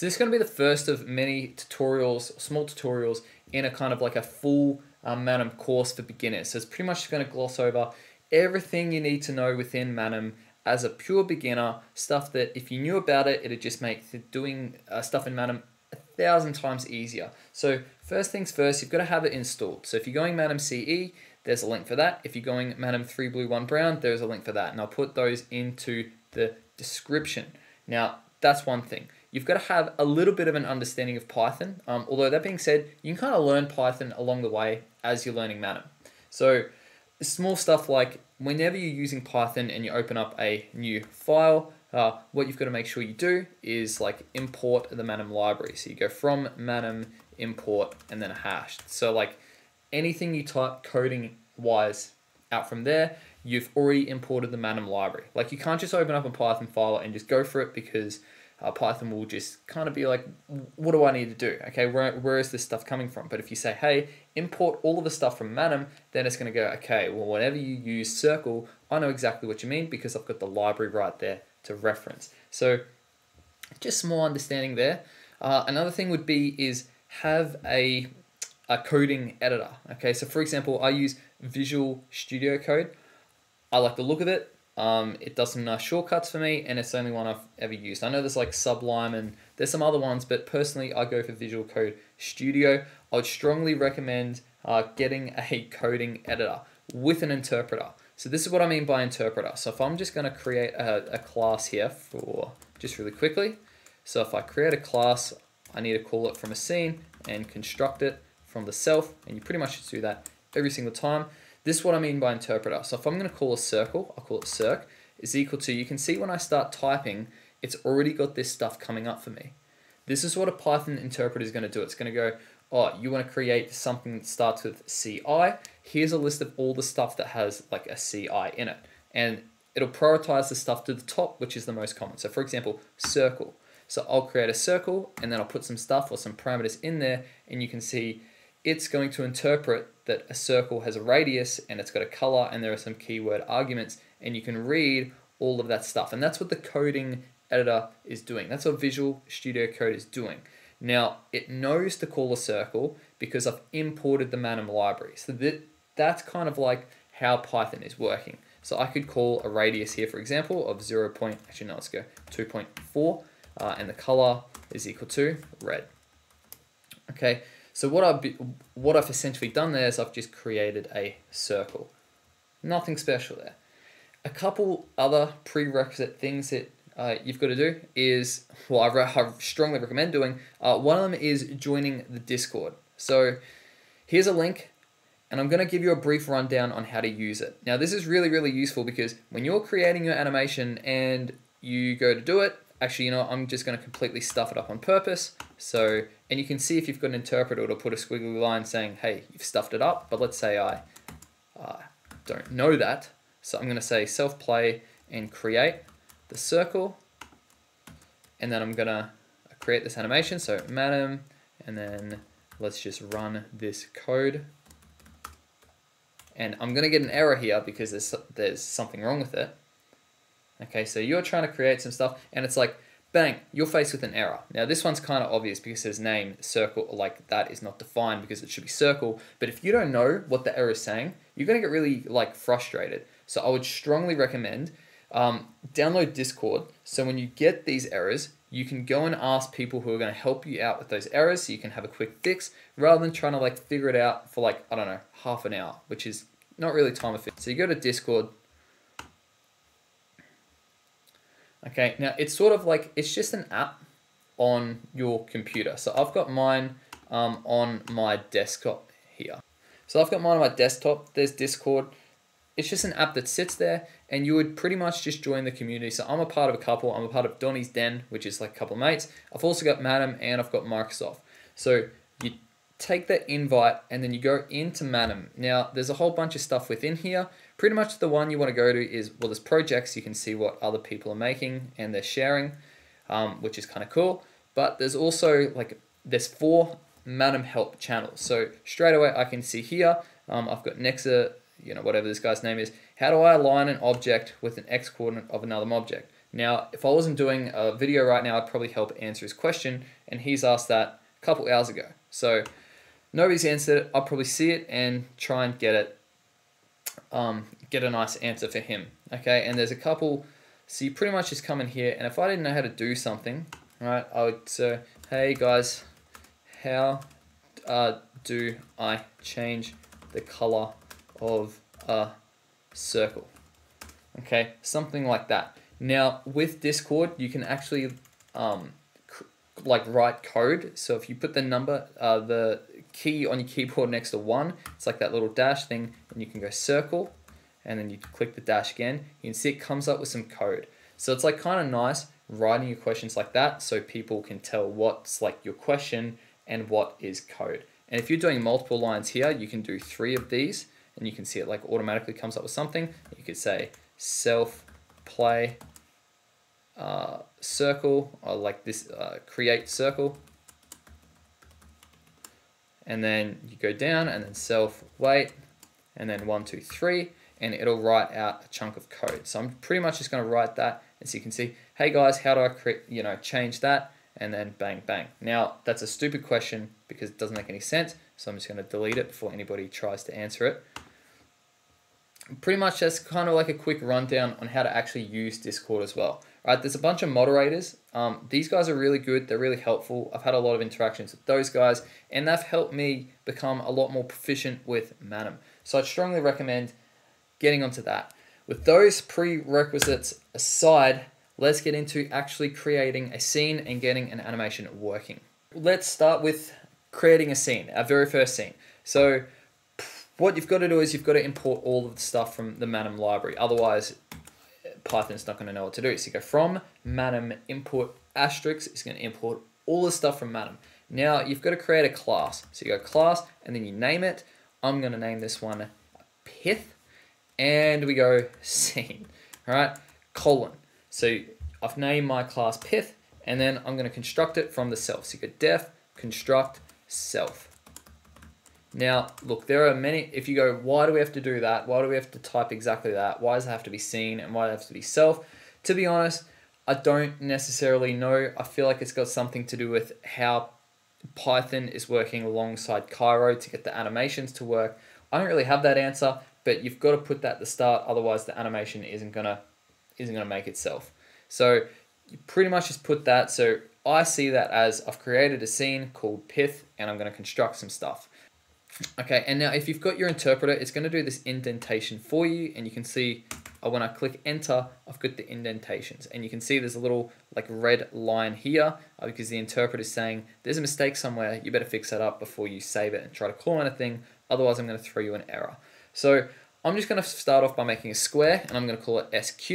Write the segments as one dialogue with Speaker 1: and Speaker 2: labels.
Speaker 1: So this is going to be the first of many tutorials, small tutorials in a kind of like a full Manim course for beginners. So it's pretty much going to gloss over everything you need to know within Manim as a pure beginner, stuff that if you knew about it, it'd just make doing stuff in Manim 1,000 times easier. So first things first, you've got to have it installed. So if you're going Manim CE, there's a link for that. If you're going Manim 3 Blue 1 Brown, there's a link for that. And I'll put those into the description. Now, that's one thing. You've got to have a little bit of an understanding of Python. Although that being said, you can kind of learn Python along the way as you're learning Manim. So small stuff like whenever you're using Python and you open up a new file, what you've got to make sure you do is like import the Manim library. So you go from Manim, import, and then a hash. So like anything you type coding wise out from there, you've already imported the Manim library. Like you can't just open up a Python file and just go for it, because Python will just kind of be like, what do I need to do? Okay, where is this stuff coming from? But if you say, hey, import all of the stuff from Manim, then it's going to go, okay, well, whenever you use circle, I know exactly what you mean because I've got the library right there to reference. So just small understanding there. Another thing would be is have a coding editor. Okay, so for example, I use Visual Studio Code. I like the look of it. It does some nice shortcuts for me, and it's the only one I've ever used. I know there's like Sublime and there's some other ones, but personally I go for Visual Code Studio. I would strongly recommend getting a coding editor with an interpreter. So this is what I mean by interpreter. So if I'm just going to create a class here for just really quickly. So if I create a class, I need to call it from a scene and construct it from the self, and you pretty much should do that every single time. This is what I mean by interpreter. So if I'm going to call a circle, I'll call it circ, is equal to, you can see when I start typing, it's already got this stuff coming up for me. This is what a Python interpreter is going to do. It's going to go, oh, you want to create something that starts with CI. Here's a list of all the stuff that has like a CI in it. And it'll prioritize the stuff to the top, which is the most common. So for example, circle. So I'll create a circle and then I'll put some stuff or some parameters in there, and you can see it's going to interpret that a circle has a radius and it's got a color and there are some keyword arguments, and you can read all of that stuff. And that's what the coding editor is doing. That's what Visual Studio Code is doing. Now, it knows to call a circle because I've imported the Manim library. So that's kind of like how Python is working. So I could call a radius here, for example, of 2.4, and the color is equal to red. Okay. So what I've essentially done there is I've just created a circle. Nothing special there. A couple other prerequisite things that you've got to do is, well, I strongly recommend doing. One of them is joining the Discord. So here's a link, and I'm going to give you a brief rundown on how to use it. Now this is really, really useful because when you're creating your animation and you go to do it, actually, you know, I'm just going to completely stuff it up on purpose. So, and you can see if you've got an interpreter, it'll put a squiggly line saying, hey, you've stuffed it up. But let's say I don't know that. So I'm going to say self-play and create the circle. And then I'm going to create this animation. So Manim, and then let's just run this code. And I'm going to get an error here because there's something wrong with it. Okay, so you're trying to create some stuff and it's like, bang, you're faced with an error. Now this one's kind of obvious because it says name, circle, like that is not defined because it should be circle. But if you don't know what the error is saying, you're going to get really like frustrated. So I would strongly recommend download Discord. So when you get these errors, you can go and ask people who are going to help you out with those errors so you can have a quick fix rather than trying to like figure it out for like, I don't know, half an hour, which is not really time efficient. So you go to Discord. Okay, now it's sort of like, it's just an app on your computer. So I've got mine on my desktop here. So I've got mine on my desktop, there's Discord. It's just an app that sits there and you would pretty much just join the community. So I'm a part of a couple, I'm a part of Donnie's Den, which is like a couple of mates. I've also got Manim and I've got Microsoft. So you take that invite and then you go into Manim. Now there's a whole bunch of stuff within here. Pretty much the one you want to go to is, well, there's projects. You can see what other people are making and they're sharing, which is kind of cool. But there's also like, there's 4 Manim help channels. So straight away I can see here, I've got Nexa, you know, whatever this guy's name is. How do I align an object with an X coordinate of another object? Now, if I wasn't doing a video right now, I'd probably help answer his question, and he's asked that a couple hours ago. So nobody's answered it. I'll probably see it and try and get it, get a nice answer for him. Okay, and there's a couple. So you pretty much just come in here, and if I didn't know how to do something, right, I would say, hey guys, how do I change the color of a circle? Okay, something like that. Now with Discord, you can actually like write code. So if you put the number, the key on your keyboard next to 1, it's like that little dash thing, and you can go circle, and then you click the dash again. You can see it comes up with some code. So it's like kind of nice writing your questions like that, so people can tell what's like your question and what is code. And if you're doing multiple lines here, you can do 3 of these, and you can see it like automatically comes up with something. You could say self play circle, or like this create circle, and then you go down and then self wait, and then 1 2 3, and it'll write out a chunk of code. So I'm pretty much just going to write that, and so you can see, hey guys, how do I create, change that, and then bang bang. Now that's a stupid question because it doesn't make any sense, so I'm just going to delete it before anybody tries to answer it. Pretty much that's kind of like a quick rundown on how to actually use Discord as well. Right, there's a bunch of moderators. These guys are really good. They're really helpful. I've had a lot of interactions with those guys, and they've helped me become a lot more proficient with Manim. So I'd strongly recommend getting onto that. With those prerequisites aside, let's get into actually creating a scene and getting an animation working. Let's start with creating a scene, our very first scene. So what you've got to do is you've got to import all of the stuff from the Manim library. Otherwise, Python's not going to know what to do. So you go from Manim import asterisk. It's going to import all the stuff from Manim. Now you've got to create a class. So you go class and then you name it. I'm going to name this one Pith, and we go scene. All right, colon. So I've named my class Pith, and then I'm going to construct it from the self. So you go def construct self. Now, look, there are many, if you go, why do we have to do that? Why do we have to type exactly that? Why does it have to be seen and why does it have to be self? To be honest, I don't necessarily know. I feel like it's got something to do with how Python is working alongside Cairo to get the animations to work. I don't really have that answer, but you've got to put that at the start, otherwise the animation isn't gonna make itself. So you pretty much just put that. So I see that as I've created a scene called Pith and I'm gonna construct some stuff. Okay, and now if you've got your interpreter, it's going to do this indentation for you, and you can see when I click enter, I've got the indentations, and you can see there's a little like red line here because the interpreter is saying there's a mistake somewhere, you better fix that up before you save it and try to call anything, otherwise I'm going to throw you an error. So I'm just going to start off by making a square, and I'm going to call it SQ,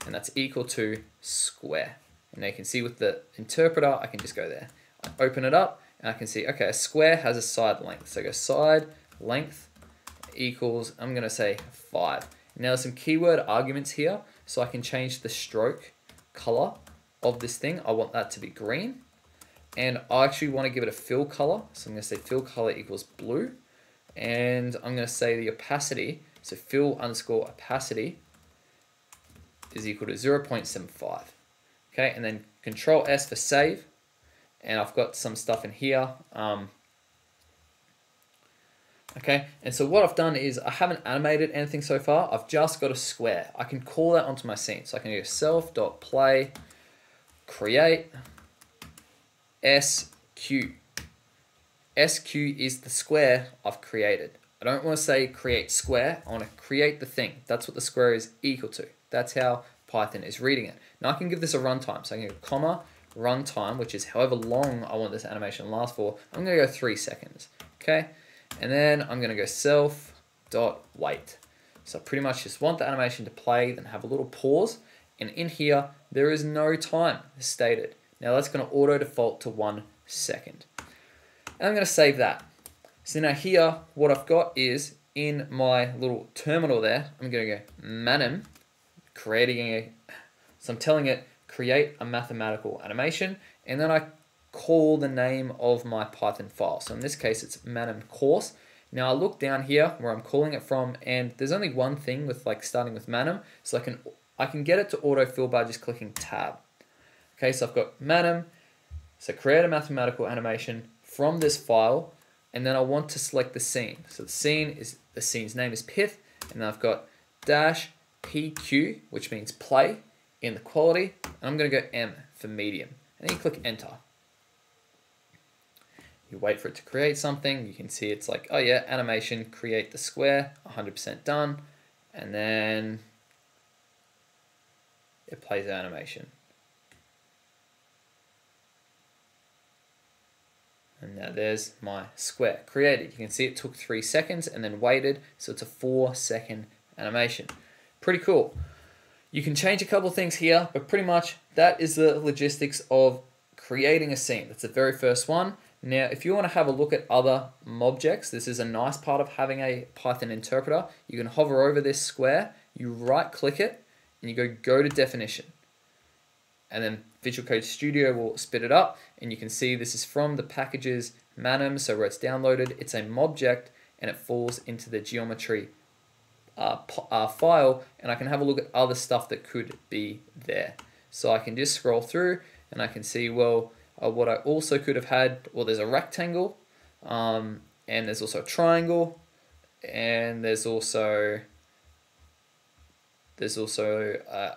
Speaker 1: and that's equal to square. And now you can see with the interpreter, I can just go there. I open it up, and I can see, okay, a square has a side length. So I go side length equals, I'm going to say 5. Now there's some keyword arguments here, so I can change the stroke color of this thing. I want that to be green. And I actually want to give it a fill color. So I'm going to say fill color equals blue. And I'm going to say the opacity, so fill underscore opacity is equal to 0.75. Okay, and then Control S for save. And I've got some stuff in here. Okay, and so what I've done is I haven't animated anything so far. I've just got a square. I can call that onto my scene. So I can go self.play create SQ. SQ is the square I've created. I don't want to say create square. I want to create the thing. That's what the square is equal to. That's how Python is reading it. Now I can give this a runtime. So I can go comma runtime, which is however long I want this animation to last for. I'm going to go 3 seconds. Okay, and then I'm going to go self.wait. So I pretty much just want the animation to play, then have a little pause. And in here, there is no time stated. Now that's going to auto default to 1 second. And I'm going to save that. So now here, what I've got is in my little terminal there, I'm going to go Manim, so I'm telling it, create a mathematical animation, and then I call the name of my Python file. So in this case, it's Manim course. Now I look down here where I'm calling it from, and there's only one thing with like starting with Manim, so I can get it to autofill by just clicking tab. Okay, so I've got Manim, so create a mathematical animation from this file, and then I want to select the scene. So the scene's name is Pith, and then I've got dash PQ, which means play, in the quality, and I'm going to go M for medium, and then you click enter. You wait for it to create something. You can see it's like, oh yeah, animation, create the square, 100% done, and then it plays the animation. And now there's my square created. You can see it took 3 seconds and then waited, so it's a 4-second animation. Pretty cool. You can change a couple of things here, but pretty much that is the logistics of creating a scene. That's the very first one. Now, if you want to have a look at other Mobjects, this is a nice part of having a Python interpreter. You can hover over this square, you right click it, and you go to definition. And then Visual Code Studio will spit it up, and you can see this is from the packages Manim, so where it's downloaded, it's a Mobject, and it falls into the geometry file, and I can have a look at other stuff that could be there. So I can just scroll through, and I can see, well, what I also could have had, well, there's a rectangle, and there's also a triangle, and there's also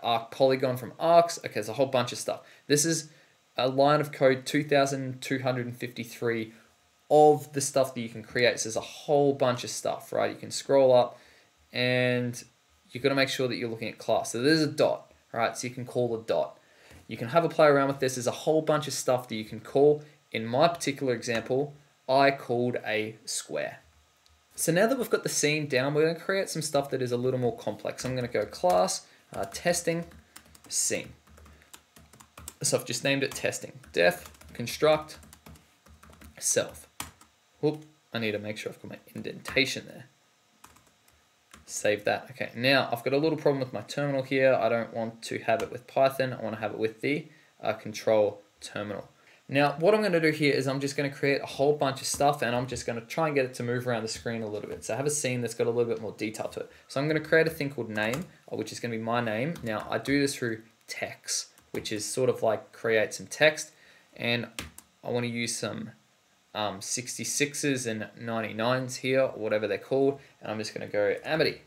Speaker 1: arc polygon from arcs. Okay, there's a whole bunch of stuff. This is a line of code 2,253 of the stuff that you can create. So there's a whole bunch of stuff, right? You can scroll up, and you've got to make sure that you're looking at class. So there's a dot, right? So you can call a dot. You can have a play around with this. There's a whole bunch of stuff that you can call. In my particular example, I called a square. So now that we've got the scene down, we're going to create some stuff that is a little more complex. I'm going to go class, testing, scene. So I've just named it testing. Def, construct, self. Whoop, I need to make sure I've got my indentation there. Save that. Okay, now I've got a little problem with my terminal here. I don't want to have it with Python. I want to have it with the control terminal. Now, what I'm going to do here is I'm just going to create a whole bunch of stuff, and I'm just going to try and get it to move around the screen a little bit. So I have a scene that's got a little bit more detail to it. So I'm going to create a thing called name, which is going to be my name. Now, I do this through text, which is sort of like create some text, and I want to use some 66s and 99s here, or whatever they're called, and I'm just going to go Amedee.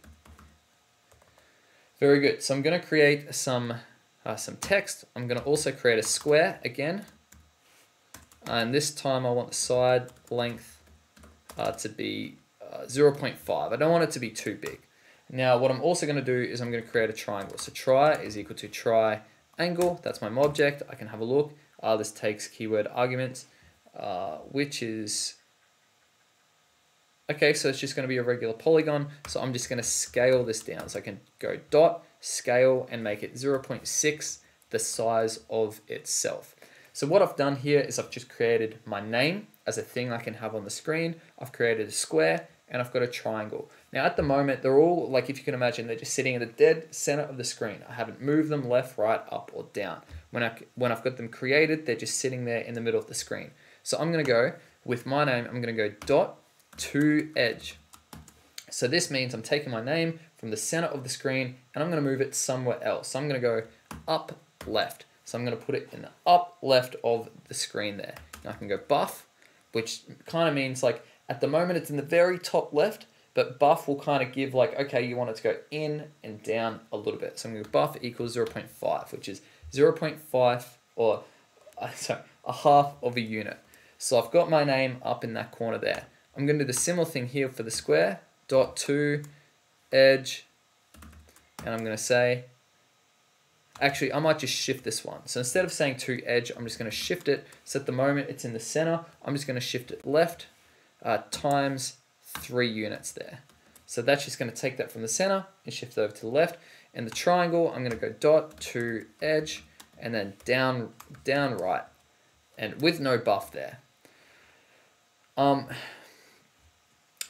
Speaker 1: Very good. So I'm going to create some text. I'm going to also create a square again, and this time I want the side length to be 0.5. I don't want it to be too big. Now what I'm also going to do is I'm going to create a triangle. So try is equal to triangle. That's my Mobject. I can have a look. This takes keyword arguments, which is, okay, so it's just going to be a regular polygon. So I'm just going to scale this down. So I can go dot, scale, and make it 0.6, the size of itself. So what I've done here is I've just created my name as a thing I can have on the screen. I've created a square, and I've got a triangle. Now at the moment, they're all, like if you can imagine, they're just sitting in the dead center of the screen. I haven't moved them left, right, up, or down. When I've got them created, they're just sitting there in the middle of the screen. So I'm going to go, with my name, I'm going to go dot to edge. So this means I'm taking my name from the center of the screen, and I'm going to move it somewhere else. So I'm going to go up left. So I'm going to put it in the up left of the screen there. Now I can go buff, which kind of means like at the moment it's in the very top left, but buff will kind of give like, okay, you want it to go in and down a little bit. So I'm going to go buff equals 0.5, which is 0.5 or sorry, a half of a unit. So I've got my name up in that corner there. I'm going to do the similar thing here for the square, dot to edge, and I'm going to say, actually, I might just shift this one. So instead of saying to edge, I'm just going to shift it. So at the moment, it's in the center. I'm just going to shift it left times 3 units there. So that's just going to take that from the center and shift it over to the left. And the triangle, I'm going to go dot to edge and then down right, and with no buff there.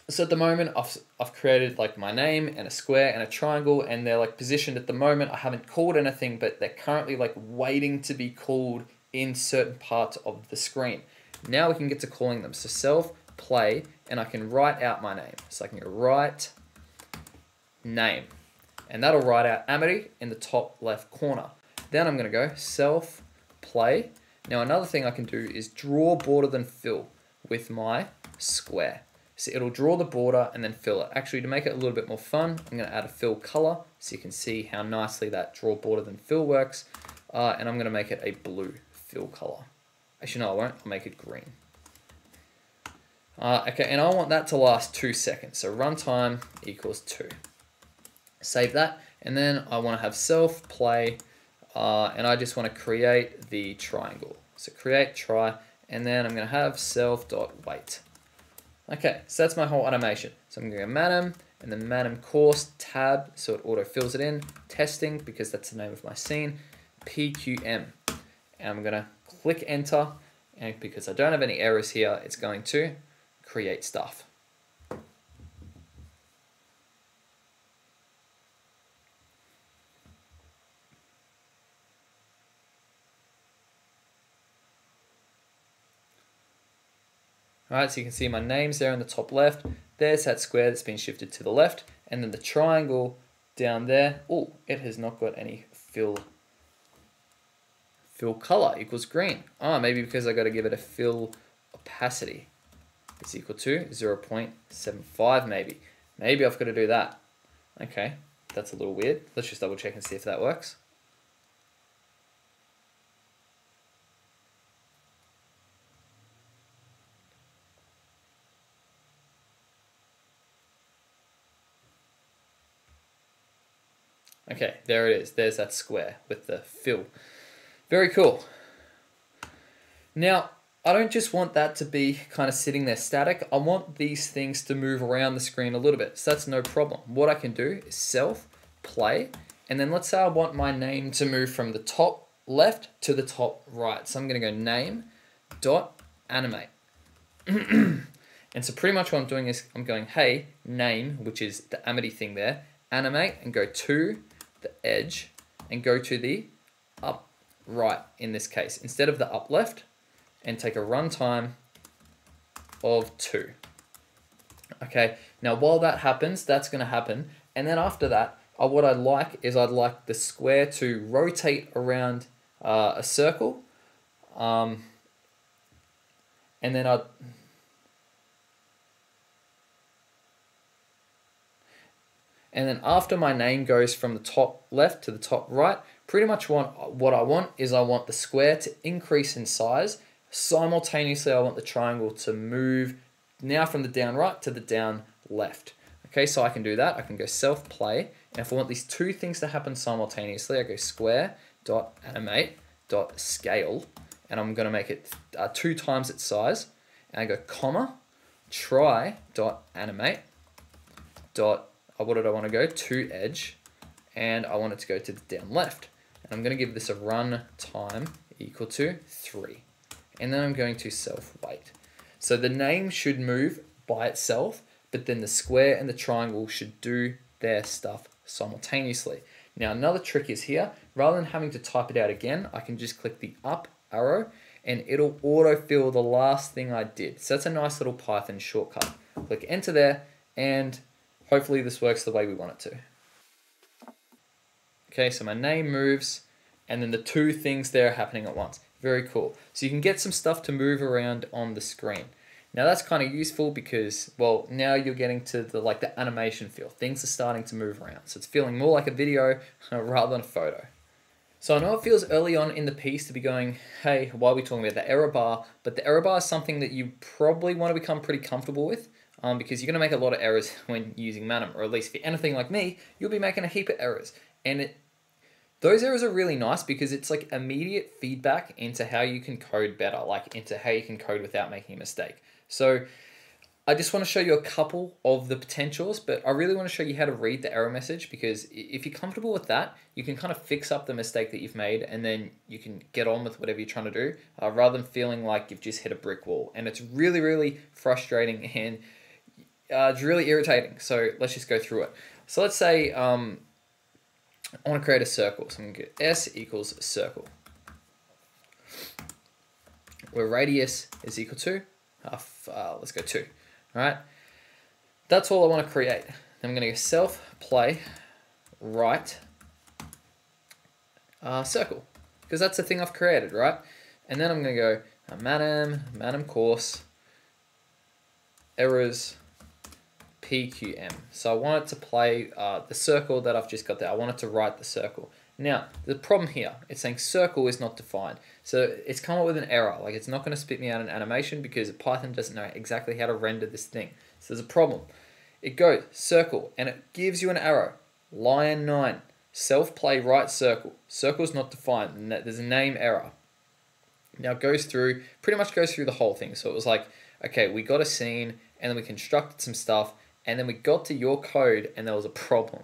Speaker 1: So at the moment, I've created like my name and a square and a triangle, and they're like positioned at the moment. I haven't called anything, but they're currently like waiting to be called in certain parts of the screen. Now we can get to calling them. So self, play, and I can write out my name. So I can go write name. And that'll write out Amedee in the top left corner. Then I'm going to go self play. Now another thing I can do is draw border then fill with my square. So it'll draw the border and then fill it. Actually, to make it a little bit more fun, I'm going to add a fill color so you can see how nicely that draw border then fill works. And I'm going to make it a blue fill color. Actually, no, I won't. I'll make it green. Okay, and I want that to last 2 seconds. So runtime equals 2. Save that, and then I want to have self play, and I just want to create the triangle. So create try, and then I'm going to have self.wait. Okay, so that's my whole animation. So I'm going to go Manim, and then Manim course tab, so it auto fills it in. Testing, because that's the name of my scene. PQM, and I'm going to click enter, and because I don't have any errors here, it's going to create stuff. Alright, so you can see my names there in the top left. There's that square that's been shifted to the left. And then the triangle down there. Oh, it has not got any fill color equals green. Maybe because I got to give it a fill opacity. It's equal to 0.75 maybe. Maybe I've got to do that. Okay, that's a little weird. Let's just double check and see if that works. Okay, there it is. There's that square with the fill. Very cool. Now, I don't just want that to be kind of sitting there static. I want these things to move around the screen a little bit. So that's no problem. What I can do is self, play, and then let's say I want my name to move from the top left to the top right. So I'm going to go name dot animate. And so pretty much what I'm doing is I'm going, hey, name, which is the Amedee thing there, animate, and go to the edge and go to the up right in this case instead of the up left, and take a runtime of 2. Okay, now while that happens, that's going to happen, and then after that, what I'd like is I'd like the square to rotate around a circle, and then And then after my name goes from the top left to the top right, pretty much what I want is I want the square to increase in size. Simultaneously, I want the triangle to move now from the down right to the down left. Okay, so I can do that. I can go self play. And if I want these two things to happen simultaneously, I go square.animate.scale. And I'm going to make it 2 times its size. And I go comma, try.animate. What did I want to go? To edge, and I want it to go to the down left. And I'm going to give this a run time equal to 3. And then I'm going to self wait. So the name should move by itself, but then the square and the triangle should do their stuff simultaneously. Now another trick is here, rather than having to type it out again, I can just click the up arrow and it'll autofill the last thing I did. So that's a nice little Python shortcut. Click enter there, and hopefully this works the way we want it to. Okay, so my name moves, and then the 2 things there are happening at once. Very cool. So you can get some stuff to move around on the screen. Now that's kind of useful because, well, now you're getting to the animation feel. Things are starting to move around. So it's feeling more like a video rather than a photo. So I know it feels early on in the piece to be going, hey, why are we talking about the error bar? But the error bar is something that you probably want to become pretty comfortable with. Because you're going to make a lot of errors when using Manim, or at least if you're anything like me, you'll be making a heap of errors. And those errors are really nice because it's like immediate feedback into how you can code better, like into how you can code without making a mistake. So I just want to show you a couple of the potentials, but I really want to show you how to read the error message, because if you're comfortable with that, you can kind of fix up the mistake that you've made and then you can get on with whatever you're trying to do, rather than feeling like you've just hit a brick wall. And it's really, really frustrating and it's really irritating. So let's just go through it. So let's say I want to create a circle. So I'm going to get S equals circle, where radius is equal to, let's go 2. All right. That's all I want to create. Then I'm going to go self play right circle, because that's the thing I've created, right? And then I'm going to go Manim course errors PQM. So I want it to play the circle that I've just got there. I want it to write the circle. Now, the problem here, it's saying circle is not defined. So it's come up with an error. Like, it's not going to spit me out an animation because Python doesn't know exactly how to render this thing. So there's a problem. It goes circle and it gives you an arrow. Line 9, self-play right circle. Circle is not defined, and there's a name error. Now it goes through, pretty much goes through the whole thing. So it was like, okay, we got a scene and then we constructed some stuff and then we got to your code and there was a problem.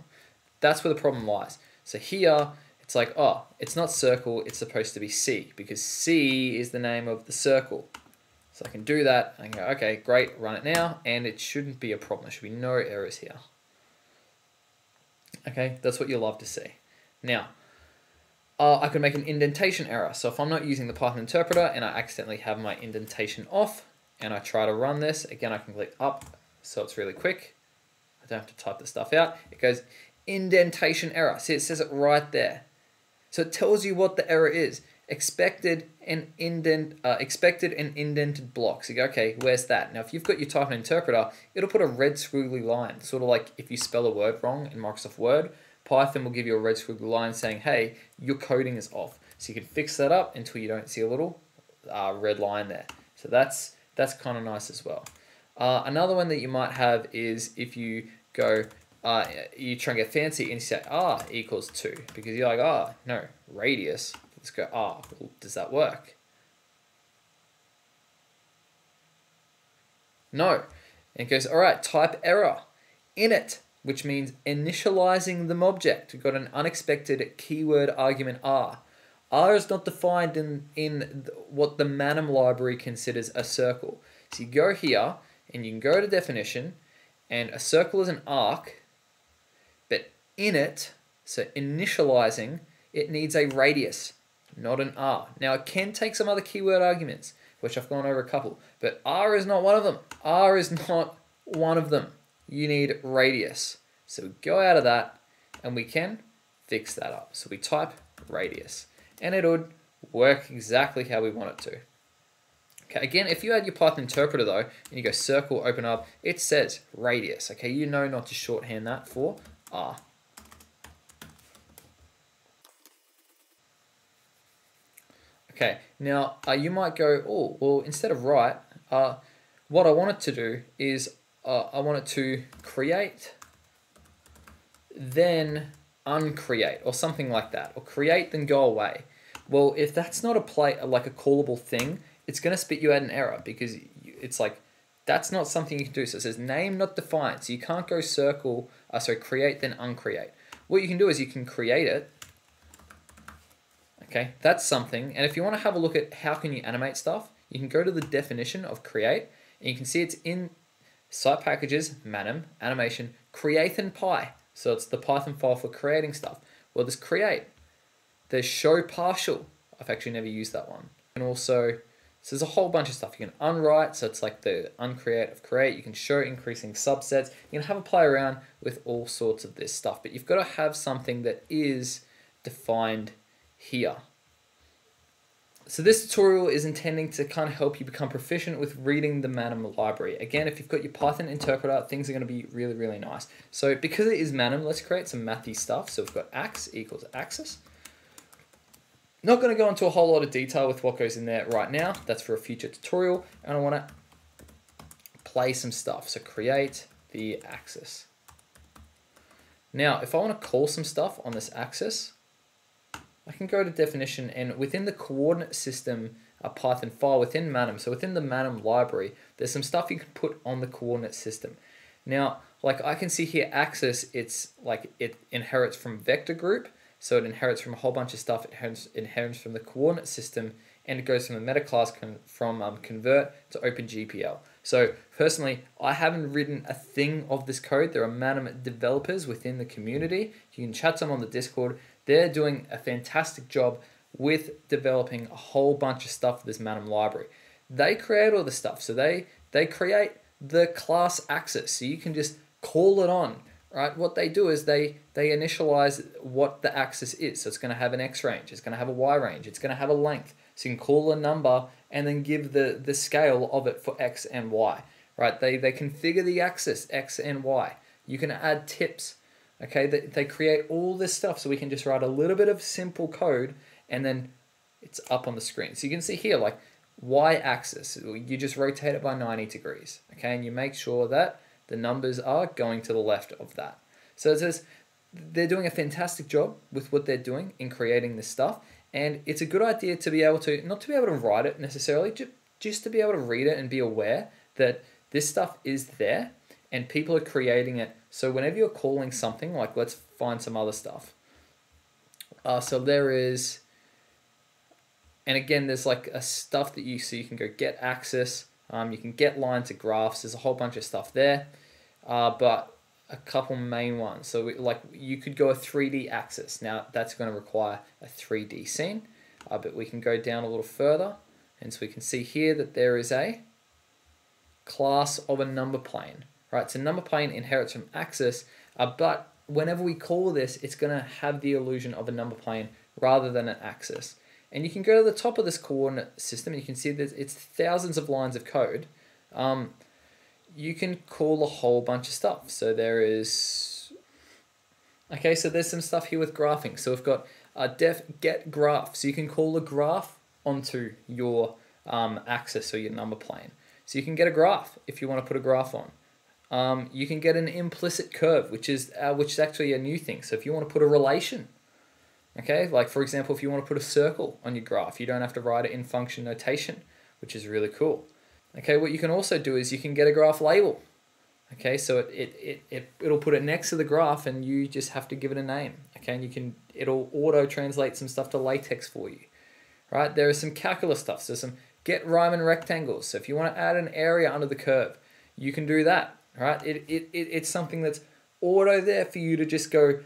Speaker 1: That's where the problem lies. So here, it's like, oh, it's not circle, it's supposed to be C, because C is the name of the circle. So I can do that, I can go, okay, great, run it now, and it shouldn't be a problem. There should be no errors here. Okay, that's what you'll love to see. Now, I could make an indentation error. So if I'm not using the Python interpreter and I accidentally have my indentation off, and I try to run this, again, I can click up, so it's really quick. I don't have to type the stuff out. It goes, indentation error. See, it says it right there. So it tells you what the error is. Expected and indented blocks. You go, okay, where's that? Now, if you've got your Python interpreter, it'll put a red squiggly line, sort of like if you spell a word wrong in Microsoft Word, Python will give you a red squiggly line saying, hey, your coding is off. So you can fix that up until you don't see a little red line there. So that's kind of nice as well. Another one that you might have is if you go, you try and get fancy and you say r equals 2, because you're like, no, radius. Let's go r. Well, does that work? No. And it goes, all right, type error. Init, which means initializing the Mobject. We've got an unexpected keyword argument r. R is not defined in what the Manim library considers a circle. So you go here and you can go to definition, and a circle is an arc, but in it, so initializing, it needs a radius, not an R. Now it can take some other keyword arguments, which I've gone over a couple, but R is not one of them. R is not one of them. You need radius. So we go out of that and we can fix that up. So we type radius and it would work exactly how we want it to. Okay, again, if you had your Python interpreter though, and you go circle, open up, it says radius. Okay, you know not to shorthand that for R. Okay, now you might go, oh, well, instead of write, what I want it to do is I want it to create, then uncreate, or something like that, or create, then go away. Well, if that's not like a callable thing, it's going to spit you out an error, because it's like, that's not something you can do. So it says name not defined. So you can't go create, then uncreate. What you can do is you can create it. Okay, that's something. And if you want to have a look at how can you animate stuff, you can go to the definition of create, and you can see it's in site packages, Manim, animation, create and py. So it's the Python file for creating stuff. Well, there's create. There's show partial. I've actually never used that one. And also, so there's a whole bunch of stuff. You can unwrite, so it's like the uncreate of create. You can show increasing subsets. You can have a play around with all sorts of this stuff, but you've got to have something that is defined here. So this tutorial is intending to kind of help you become proficient with reading the Manim library. Again, if you've got your Python interpreter, things are going to be really, really nice. So because it is Manim, let's create some mathy stuff. So we've got ax equals axis. Not going to go into a whole lot of detail with what goes in there right now. That's for a future tutorial. And I want to play some stuff. So create the axis. Now, if I want to call some stuff on this axis, I can go to definition, and within the coordinate system, a Python file within Manim, so within the Manim library, there's some stuff you can put on the coordinate system. Now, like I can see here, axis, it's like it inherits from vector group, so it inherits from a whole bunch of stuff. It inherits from the coordinate system, and it goes from the meta class from convert to OpenGPL. So personally, I haven't written a thing of this code. There are Manim developers within the community. You can chat to them on the Discord. They're doing a fantastic job with developing a whole bunch of stuff for this Manim library. They create all the stuff. So they create the class axis. So you can just call it on right? What they do is they initialize what the axis is. So it's going to have an X range, it's going to have a Y range, it's going to have a length. So you can call a number and then give the scale of it for X and Y, right? They configure the axis X and Y. You can add tips, okay? They create all this stuff so we can just write a little bit of simple code and then it's up on the screen. So you can see here, like Y axis, you just rotate it by 90 degrees, okay? And you make sure that the numbers are going to the left of that. So it says they're doing a fantastic job with what they're doing in creating this stuff. And it's a good idea to be able to, not to be able to write it necessarily, just to be able to read it and be aware that this stuff is there and people are creating it. So whenever you're calling something, like let's find some other stuff. So there is, and again, there's like a stuff that you see, you can go get axis, you can get line to graphs, there's a whole bunch of stuff there, but a couple main ones. So like you could go a 3D axis. Now that's going to require a 3D scene, but we can go down a little further and so we can see here that there is a class of a number plane, right? So number plane inherits from axis, but whenever we call this, it's going to have the illusion of a number plane rather than an axis. And you can go to the top of this coordinate system and you can see that it's thousands of lines of code. You can call a whole bunch of stuff. So there is, okay, so there's some stuff here with graphing. So we've got def get graph. So you can call a graph onto your axis or your number plane. So you can get a graph if you want to put a graph on. You can get an implicit curve, which is actually a new thing. So if you want to put a relation, okay, like for example, if you want to put a circle on your graph, you don't have to write it in function notation, which is really cool. Okay, what you can also do is you can get a graph label. Okay, so it'll put it next to the graph and you just have to give it a name. Okay, and it'll auto translate some stuff to LaTeX for you. Right, there is some calculus stuff. So some get Riemann rectangles. So if you want to add an area under the curve, you can do that. Right, it's something that's auto there for you to just go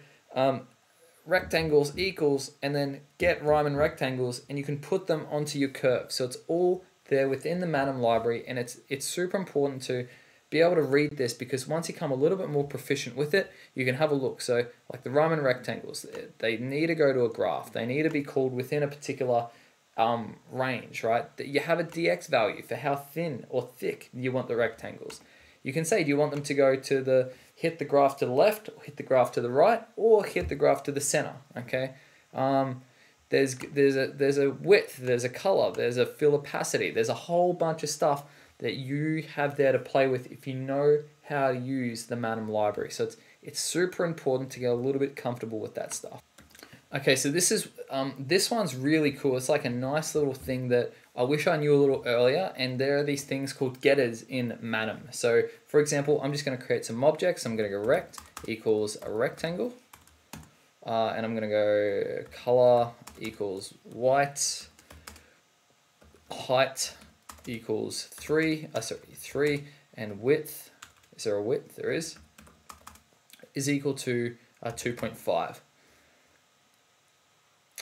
Speaker 1: rectangles equals and then get Riemann rectangles and you can put them onto your curve. So it's all there within the Manim library, and it's super important to be able to read this because once you become a little bit more proficient with it, you can have a look. So like the Riemann rectangles, they need to go to a graph. They need to be called within a particular range, right? You have a dx value for how thin or thick you want the rectangles. You can say, do you want them to go to hit the graph to the left, or hit the graph to the right, or hit the graph to the center, okay? There's a width, there's a color, there's a fill opacity, there's a whole bunch of stuff that you have there to play with if you know how to use the Manim library. So it's super important to get a little bit comfortable with that stuff. Okay, so this one's really cool. It's like a nice little thing that I wish I knew a little earlier, and there are these things called getters in Manim. So for example, I'm just going to create some objects. I'm going to go rect equals a rectangle. And I'm going to go color equals white, height equals 3, and width, is there a width? There is equal to 2.5.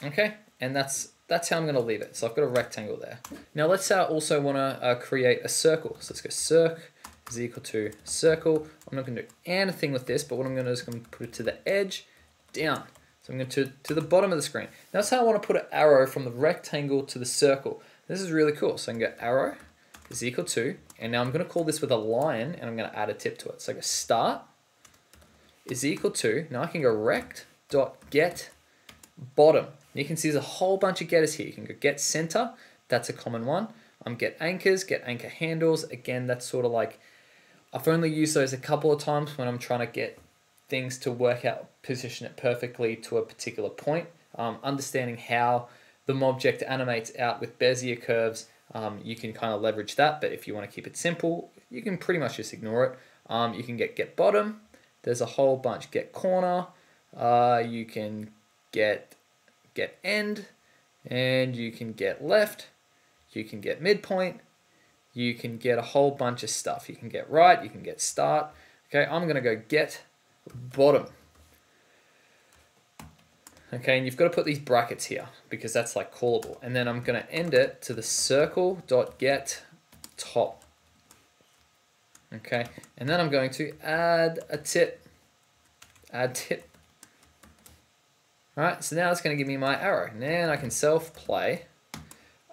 Speaker 1: Okay, and that's how I'm going to leave it. So I've got a rectangle there. Now let's say I also want to create a circle. So let's go circ is equal to circle. I'm not going to do anything with this, but what I'm going to do is I'm going to put it to the edge, down. So I'm going to the bottom of the screen. Now that's how I want to put an arrow from the rectangle to the circle. This is really cool. So I can go arrow is equal to, and now I'm going to call this with a line, and I'm going to add a tip to it. So I go start is equal to, now I can go rect dot get bottom. And you can see there's a whole bunch of getters here. You can go get center, that's a common one. Get anchors, get anchor handles. Again, that's sort of like, I've only used those a couple of times when I'm trying to get things to work out, position it perfectly to a particular point. Understanding how the Mobject animates out with Bezier curves, you can kind of leverage that, but if you want to keep it simple, you can pretty much just ignore it. You can get bottom, there's a whole bunch, get corner, you can get end, and you can get left, you can get midpoint, you can get a whole bunch of stuff. You can get right, you can get start. Okay, I'm going to go get bottom. Okay, and you've got to put these brackets here because that's like callable. And then I'm going to end it to the circle.get top. Okay, and then I'm going to add a tip. add tip. All right, so now it's going to give me my arrow. Now I can self-play,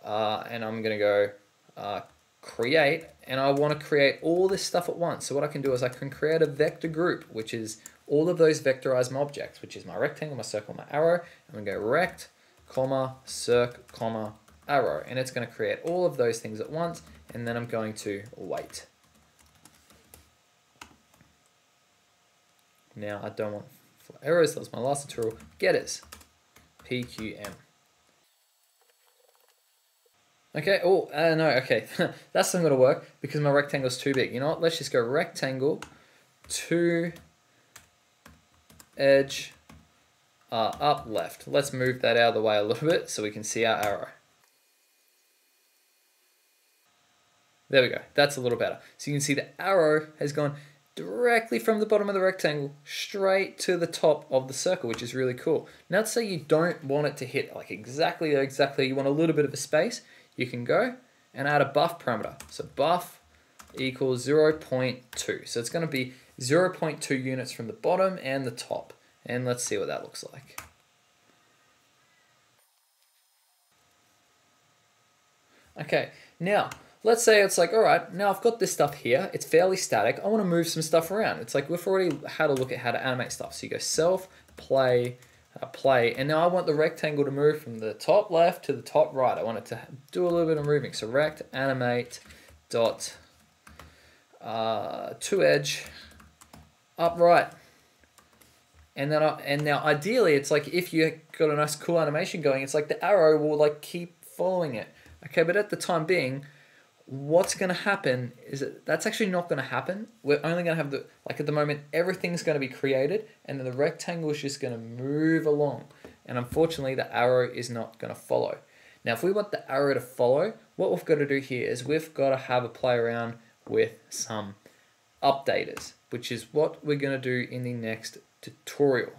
Speaker 1: and I'm going to go create, and I want to create all this stuff at once. So what I can do is I can create a vector group, which is all of those vectorized objects, which is my rectangle, my circle, my arrow. I'm going to go rect, comma, circ, comma, arrow, and it's going to create all of those things at once, and then I'm going to wait. Now I don't want for arrows, that was my last tutorial. Getters, PQM. Okay, oh, no, okay, that's not going to work because my rectangle is too big. You know what, let's just go rectangle to edge up left. Let's move that out of the way a little bit so we can see our arrow. There we go, that's a little better. So you can see the arrow has gone directly from the bottom of the rectangle straight to the top of the circle, which is really cool. Now let's say you don't want it to hit like exactly, you want a little bit of a space, you can go and add a buff parameter. So buff equals 0.2. So it's going to be 0.2 units from the bottom and the top. And let's see what that looks like. Okay, now let's say it's like, all right, now I've got this stuff here. It's fairly static. I want to move some stuff around. It's like we've already had a look at how to animate stuff. So you go self, play, play, and now I want the rectangle to move from the top left to the top right. I want it to do a little bit of moving. So rect animate dot to edge up right. And then and now ideally it's like if you got a nice cool animation going, it's like the arrow will like keep following it. Okay, but at the time being, what's going to happen is that that's actually not going to happen. We're only going to have like at the moment, everything's going to be created and then the rectangle is just going to move along. And unfortunately, the arrow is not going to follow. Now, if we want the arrow to follow, what we've got to do here is we've got to have a play around with some updaters, which is what we're going to do in the next tutorial.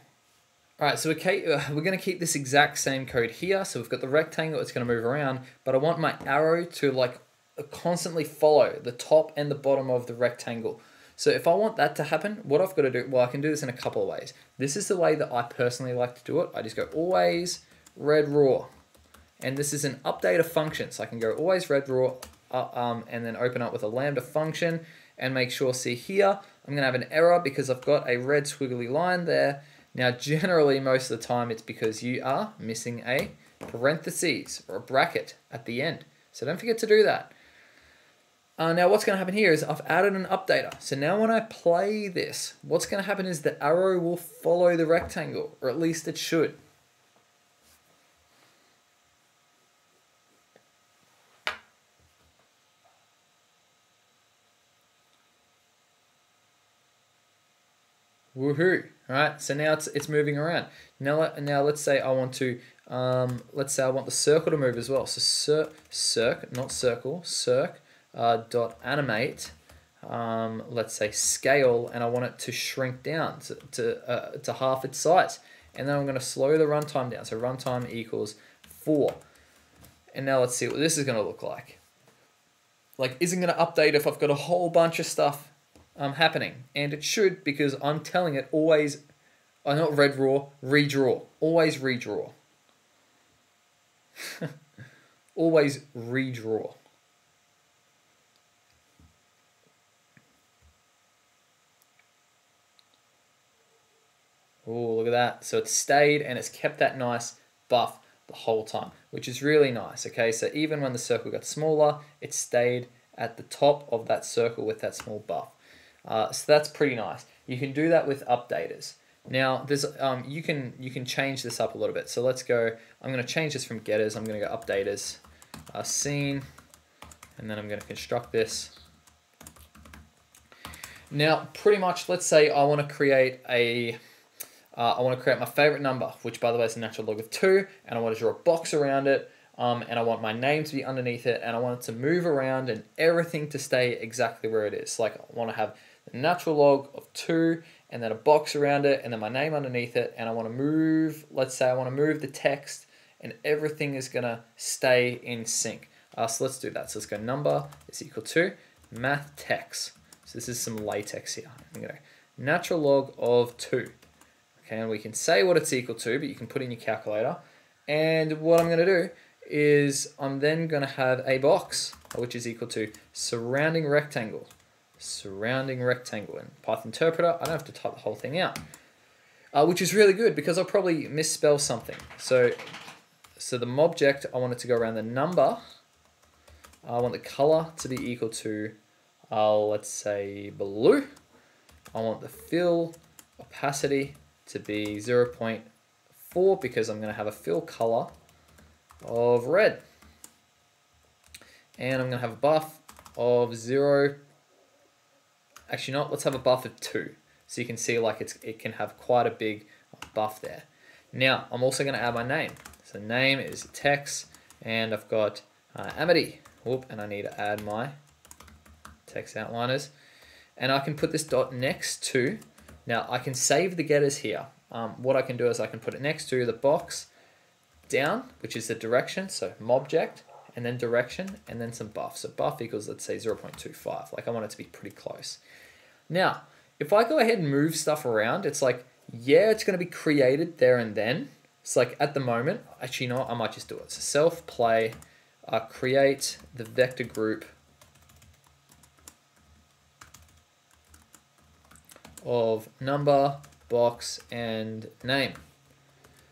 Speaker 1: All right, so we're going to keep this exact same code here. So we've got the rectangle, it's going to move around, but I want my arrow to like constantly follow the top and the bottom of the rectangle. So if I want that to happen, what I've got to do, well, I can do this in a couple of ways. This is the way that I personally like to do it. I just go always red raw. And this is an updater function. So I can go always red raw and then open up with a lambda function and make sure, see here, I'm going to have an error because I've got a red squiggly line there. Now, generally, most of the time, it's because you are missing a parentheses or a bracket at the end. So don't forget to do that. Now, what's going to happen here is I've added an updater. So now when I play this, what's going to happen is the arrow will follow the rectangle, or at least it should. Woohoo! All right, so now it's moving around. Now let's say I want to let's say I want the circle to move as well. So circ, not circle, circ dot animate. Let's say scale, and I want it to shrink down to half its size. And then I'm going to slow the runtime down. So runtime equals 4. And now let's see what this is going to look like. Like, isn't going to update if I've got a whole bunch of stuff happening, and it should, because I'm telling it always, not red raw, redraw, always redraw. Always redraw. Oh, look at that. So it's stayed and it's kept that nice buff the whole time, which is really nice. Okay, so even when the circle got smaller, it stayed at the top of that circle with that small buff. So that's pretty nice. You can do that with updaters. Now, there's you can change this up a little bit. So let's go. I'm going to change this from getters. I'm going to go updaters, scene, and then I'm going to construct this. Now, pretty much, let's say I want to create my favorite number, which by the way is the natural log of 2, and I want to draw a box around it. And I want my name to be underneath it, and I want it to move around and everything to stay exactly where it is. Like, I want to have the natural log of 2 and then a box around it and then my name underneath it, and I want to move, let's say I want to move the text, and everything is going to stay in sync. So let's do that. So let's go number is equal to math text. So this is some latex here. I'm going to natural log of 2. Okay, and we can say what it's equal to, but you can put in your calculator. And what I'm going to do is I'm then going to have a box, which is equal to surrounding rectangle. Surrounding rectangle. In Python interpreter, I don't have to type the whole thing out. Which is really good because I'll probably misspell something. So the Mobject, I want it to go around the number. I want the color to be equal to, let's say, blue. I want the fill opacity to be 0.4 because I'm going to have a fill color of red. And I'm going to have a buff of 0. Actually not, let's have a buff of 2. So you can see like it can have quite a big buff there. Now, I'm also going to add my name. So name is text, and I've got Amedee. Whoop, and I need to add my text outliners. And I can put this dot next to, now I can save the getters here. What I can do is I can put it next to the box down, which is the direction, so Mobject, and then direction, and then some buff. So buff equals, let's say, 0.25. Like I want it to be pretty close. Now, if I go ahead and move stuff around, it's like, yeah, it's going to be created there and then. It's like at the moment, actually, you know what, I might just do it. So self play, create the vector group of number, box, and name.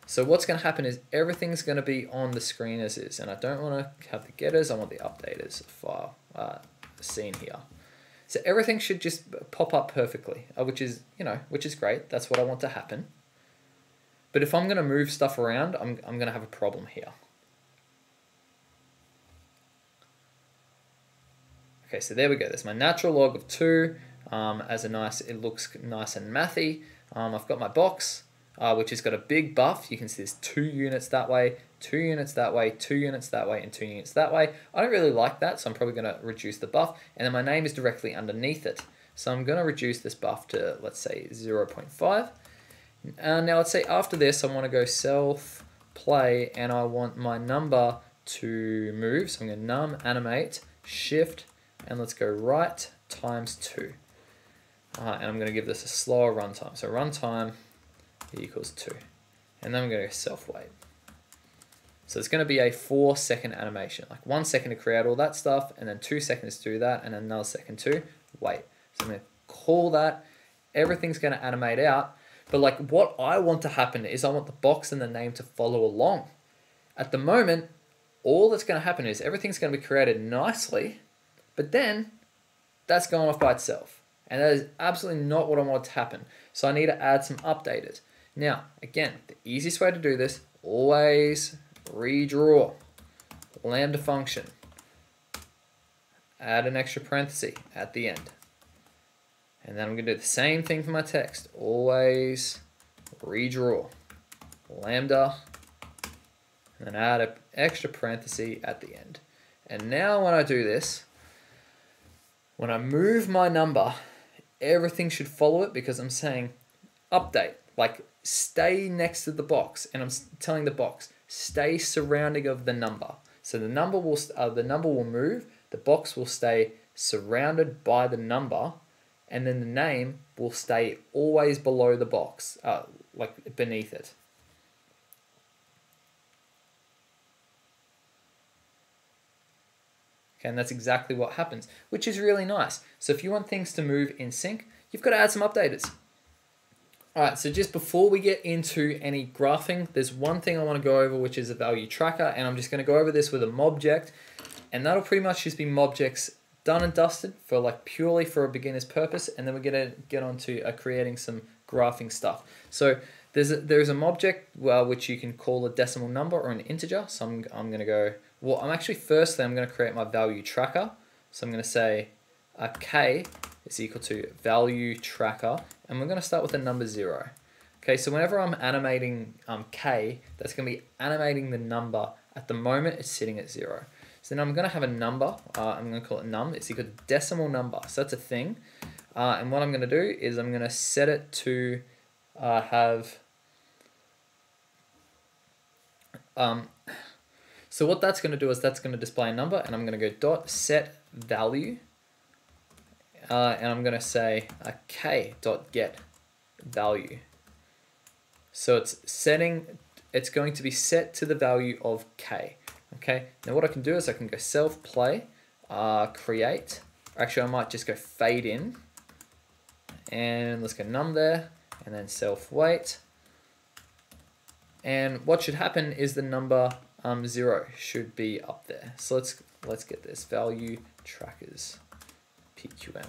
Speaker 1: So what's going to happen is everything's going to be on the screen as is, and I don't want to have the getters, I want the updaters file seen here. So everything should just pop up perfectly, which is great. That's what I want to happen. But if I'm going to move stuff around, I'm going to have a problem here. Okay, so there we go. There's my natural log of 2 as a nice, it looks nice and mathy. I've got my box, which has got a big buff. You can see there's 2 units that way, 2 units that way, 2 units that way, and 2 units that way. I don't really like that, so I'm probably going to reduce the buff. And then my name is directly underneath it. So I'm going to reduce this buff to, let's say, 0.5. Now let's say after this, I want to go self play, and I want my number to move. So I'm going to num animate shift, and let's go right times 2. And I'm going to give this a slower runtime. So runtime equals 2. And then I'm going to go self wait. So it's going to be a 4-second animation, like 1 second to create all that stuff, and then 2 seconds to do that, and then another second to wait. So I'm going to call that. Everything's going to animate out. But like what I want to happen is I want the box and the name to follow along. At the moment, all that's going to happen is everything's going to be created nicely, but then that's going off by itself. And that is absolutely not what I want to happen. So I need to add some updaters. Now, again, the easiest way to do this, always redraw lambda function. Add an extra parenthesis at the end. And then I'm going to do the same thing for my text. Always redraw lambda, and then add an extra parenthesis at the end. And now when I do this, when I move my number, everything should follow it because I'm saying update, like stay next to the box, and I'm telling the box stay surrounding of the number. So the number will move, the box will stay surrounded by the number, and then the name will stay always below the box, like beneath it. Okay, and that's exactly what happens, which is really nice. So if you want things to move in sync, you've got to add some updaters. All right, so just before we get into any graphing, there's one thing I want to go over, which is a value tracker, and I'm just going to go over this with a Mobject, and that'll pretty much just be Mobjects done and dusted for like purely for a beginner's purpose, and then we're going to get on to creating some graphing stuff. So there's a Mobject which you can call a decimal number or an integer. So I'm going to go, well, firstly I'm going to create my value tracker. So I'm going to say k is equal to value tracker, and we're going to start with the number 0. Okay, so whenever I'm animating k, that's going to be animating the number. At the moment it's sitting at 0. So then I'm going to have a number, I'm going to call it num, it's equal to decimal number, so that's a thing. And what I'm going to do is I'm going to set it to have, so what that's going to do is that's going to display a number, and I'm going to go dot set value, and I'm going to say k dot get value. So it's going to be set to the value of k. Okay, now what I can do is I can go self play, create. Actually, I might just go fade in, and let's go num there, and then self wait. And what should happen is the number 0 should be up there. So let's get this ValueTrackers PQM.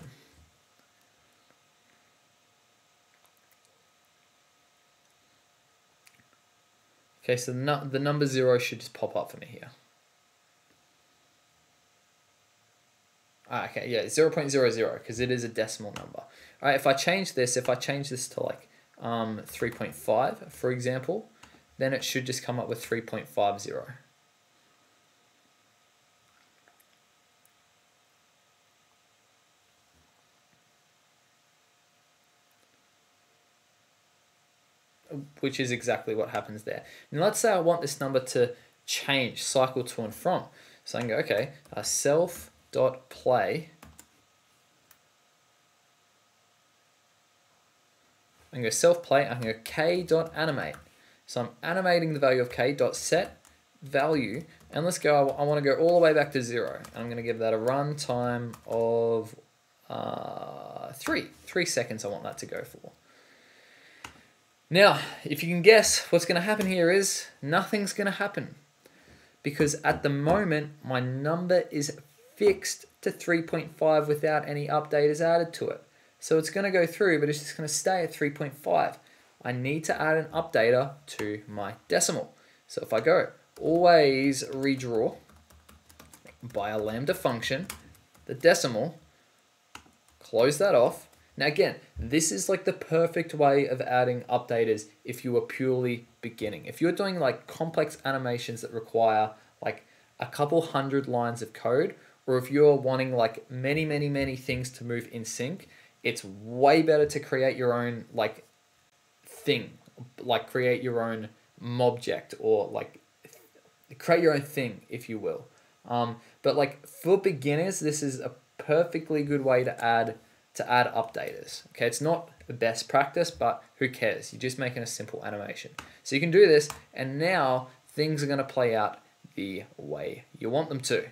Speaker 1: Okay, so the number 0 should just pop up for me here. Okay, yeah, 0.00 because it is a decimal number. All right, if I change this to like 3.5, for example, then it should just come up with 3.50. Which is exactly what happens there. And let's say I want this number to change, cycle to and from. So I can go, okay, self.play. I can go self-play, I can go k.animate. So I'm animating the value of k.set value, and let's go, I want to go all the way back to 0. And I'm going to give that a run time of 3 seconds I want that to go for. Now, if you can guess, what's going to happen here is nothing's going to happen, because at the moment my number is fixed to 3.5 without any updaters added to it. So it's going to go through, but it's just going to stay at 3.5. I need to add an updater to my decimal. So if I go always redraw by a lambda function, the decimal, close that off. Now again, this is like the perfect way of adding updaters if you are purely beginning. If you're doing like complex animations that require like a couple hundred lines of code, or if you're wanting like many things to move in sync, it's way better to create your own like thing, like create your own Mobject, or like create your own thing, if you will. But like for beginners, this is a perfectly good way to add updaters. Okay, it's not the best practice, but who cares? You're just making a simple animation. So you can do this, and now things are going to play out the way you want them to.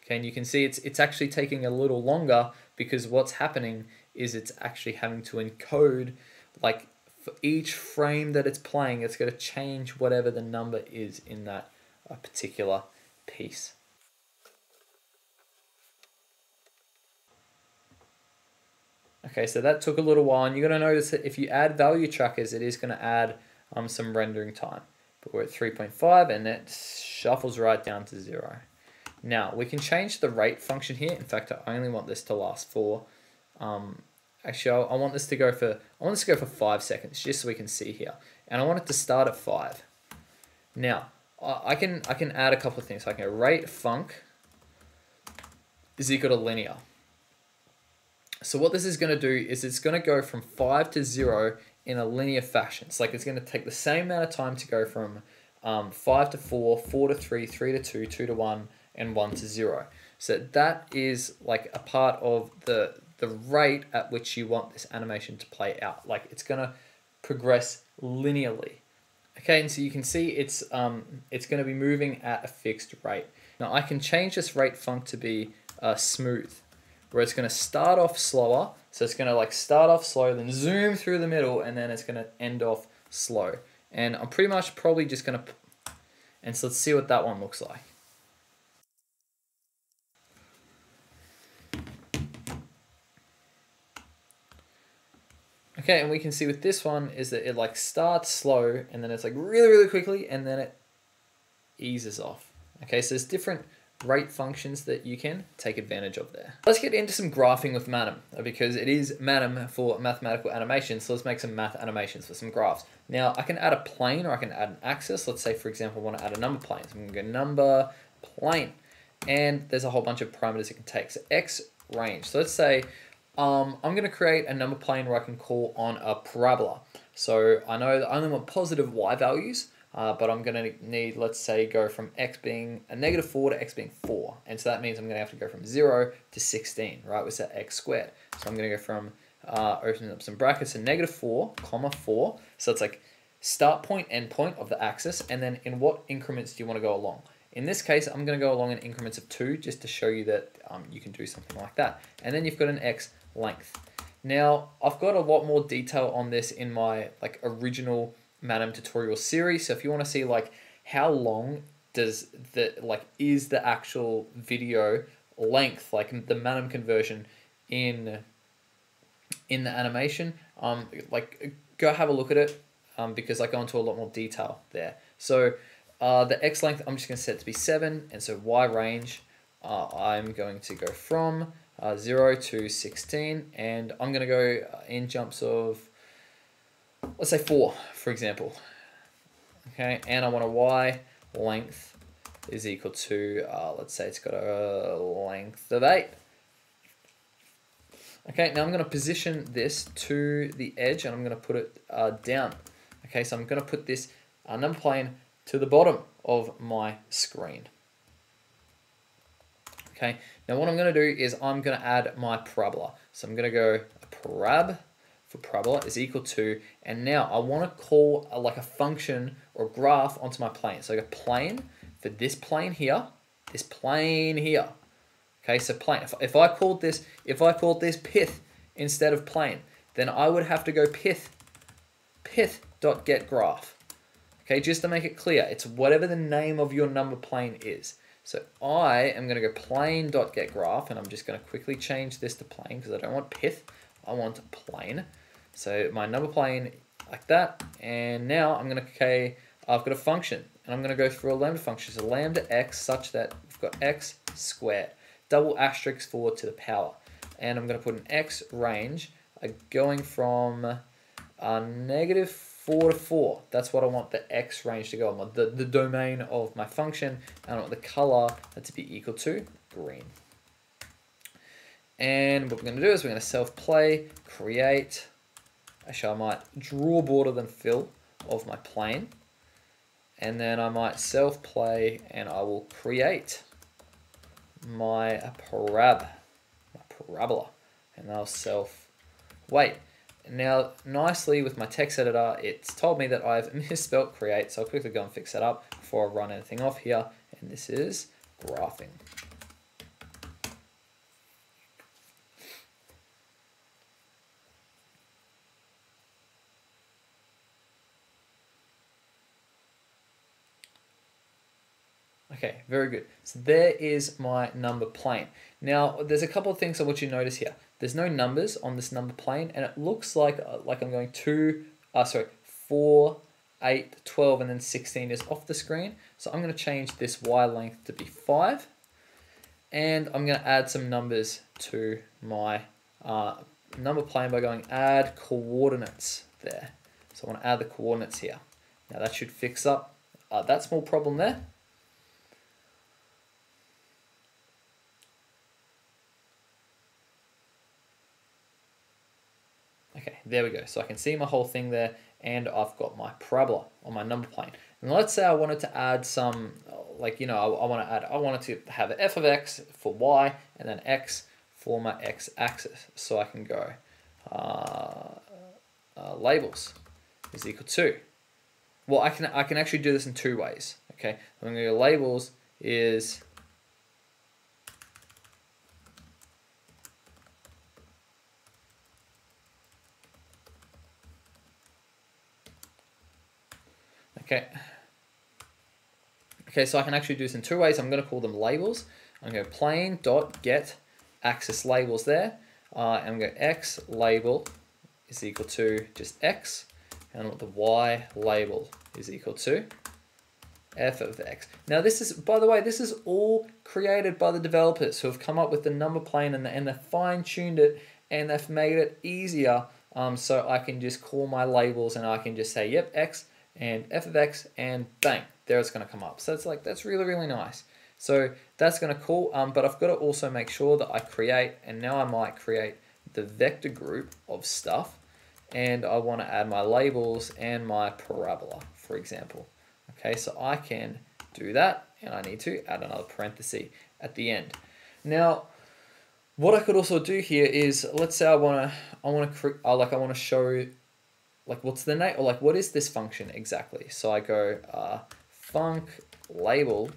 Speaker 1: Okay, and you can see it's actually taking a little longer, because what's happening is it's actually having to encode, like for each frame that it's playing, it's going to change whatever the number is in that particular piece. Okay, so that took a little while, and you're going to notice that if you add ValueTrackers, it is going to add some rendering time. But we're at 3.5, and it shuffles right down to 0. Now, we can change the rate function here. In fact, I only want this to last for, actually, I want this to go for 5 seconds, just so we can see here. And I want it to start at 5. Now, I can add a couple of things. So I can go rate func is equal to linear. So what this is going to do is it's going to go from 5 to 0 in a linear fashion. It's like it's going to take the same amount of time to go from 5 to 4, 4 to 3, 3 to 2, 2 to 1, and 1 to 0. So that is like a part of the rate at which you want this animation to play out. Like it's going to progress linearly. Okay, and so you can see it's going to be moving at a fixed rate. Now I can change this rate func to be smooth, where it's going to start off slower. So it's going to like start off slow, then zoom through the middle, and then it's going to end off slow. And I'm pretty much probably just going to, and so let's see what that one looks like. Okay, and we can see with this one is that it like starts slow, and then it's like really quickly, and then it eases off. Okay, so there's different rate functions that you can take advantage of there. Let's get into some graphing with Manim, because it is Manim for mathematical animation. So let's make some math animations for some graphs. Now I can add a plane, or I can add an axis. Let's say, for example, I want to add a number plane. So I'm going to go number plane, and there's a whole bunch of parameters it can take. So X range. So let's say I'm going to create a number plane where I can call on a parabola. So I know that I only want positive Y values, but I'm going to need, let's say, go from x being a -4 to x being 4. And so that means I'm going to have to go from 0 to 16, right? With that x squared. So I'm going to go from, opening up some brackets, and -4, comma 4. So it's like start point, end point of the axis, and then in what increments do you want to go along? In this case, I'm going to go along in increments of 2, just to show you that you can do something like that. And then you've got an x length. Now, I've got a lot more detail on this in my original Manim tutorial series. So if you want to see how long does is the actual video length, the Manim conversion in the animation, go have a look at it, because I go into a lot more detail there. So the x length, I'm just going to set it to be 7, and so y range, I'm going to go from 0 to 16, and I'm going to go in jumps of, let's say 4, for example. Okay, and I want a y length is equal to, let's say it's got a length of 8. Okay, now I'm going to position this to the edge, and I'm going to put it down. Okay, so I'm going to put this number plane to the bottom of my screen. Okay, now what I'm going to do is I'm going to add my parabola. So I'm going to go parab for parabola is equal to, and now I want to call a function or graph onto my plane. So I got plane for this plane here, this plane here. Okay, so plane. If I called this pith instead of plane, then I would have to go pith.getGraph. Okay, just to make it clear, it's whatever the name of your number plane is. So I am going to go plane.getGraph, and I'm just going to quickly change this to plane because I don't want pith, I want plane. So my number plane like that, and now I'm going to, okay, I've got a function, and I'm going to go through a lambda function. So lambda x such that we've got x squared, double asterisk forward to the power, and I'm going to put an x range going from -4 to 4. That's what I want the x range to go on, the domain of my function, and I want the color to be equal to green. And what we're going to do is we're going to self-play, create. Actually, I might draw border than fill of my plane, and then I might self-play, and I will create my parabola, and I'll self-wait. Now, nicely with my text editor, it's told me that I've misspelled create, so I'll quickly go and fix that up before I run anything off here, and this is graphing. Okay, very good. So there is my number plane. Now, there's a couple of things I want you to notice here. There's no numbers on this number plane, and it looks like I'm going 4, 8, 12, and then 16 is off the screen. So I'm going to change this y length to be 5, and I'm going to add some numbers to my number plane by going add coordinates there. So I want to add the coordinates here. Now that should fix up that small problem there. Okay, there we go. So I can see my whole thing there, and I've got my parabola on my number plane. And let's say I wanted to add some, I wanted to have an f of x for y, and then x for my x-axis. So I can go labels is equal to. Well, I can actually do this in 2 ways. Okay, I'm going to go labels is Okay, so I can actually do this in 2 ways. I'm going to call them labels. I'm going to go plane.get axis labels there. And I'm going to go x label is equal to just x, and the y label is equal to f of x. Now this is, by the way, this is all created by the developers who have come up with the number plane, and they've fine-tuned it, and they've made it easier so I can just call my labels, and I can just say, yep, x and f of x, and bang, there it's going to come up. So it's that's really, really nice. So that's going to cool, but I've got to also make sure that I create, and now I might create the vector group of stuff, and I want to add my labels and my parabola, for example. Okay, so I can do that, and I need to add another parenthesis at the end. Now, what I could also do here is, let's say I want to show like what's the name, or like what is this function exactly. So I go func label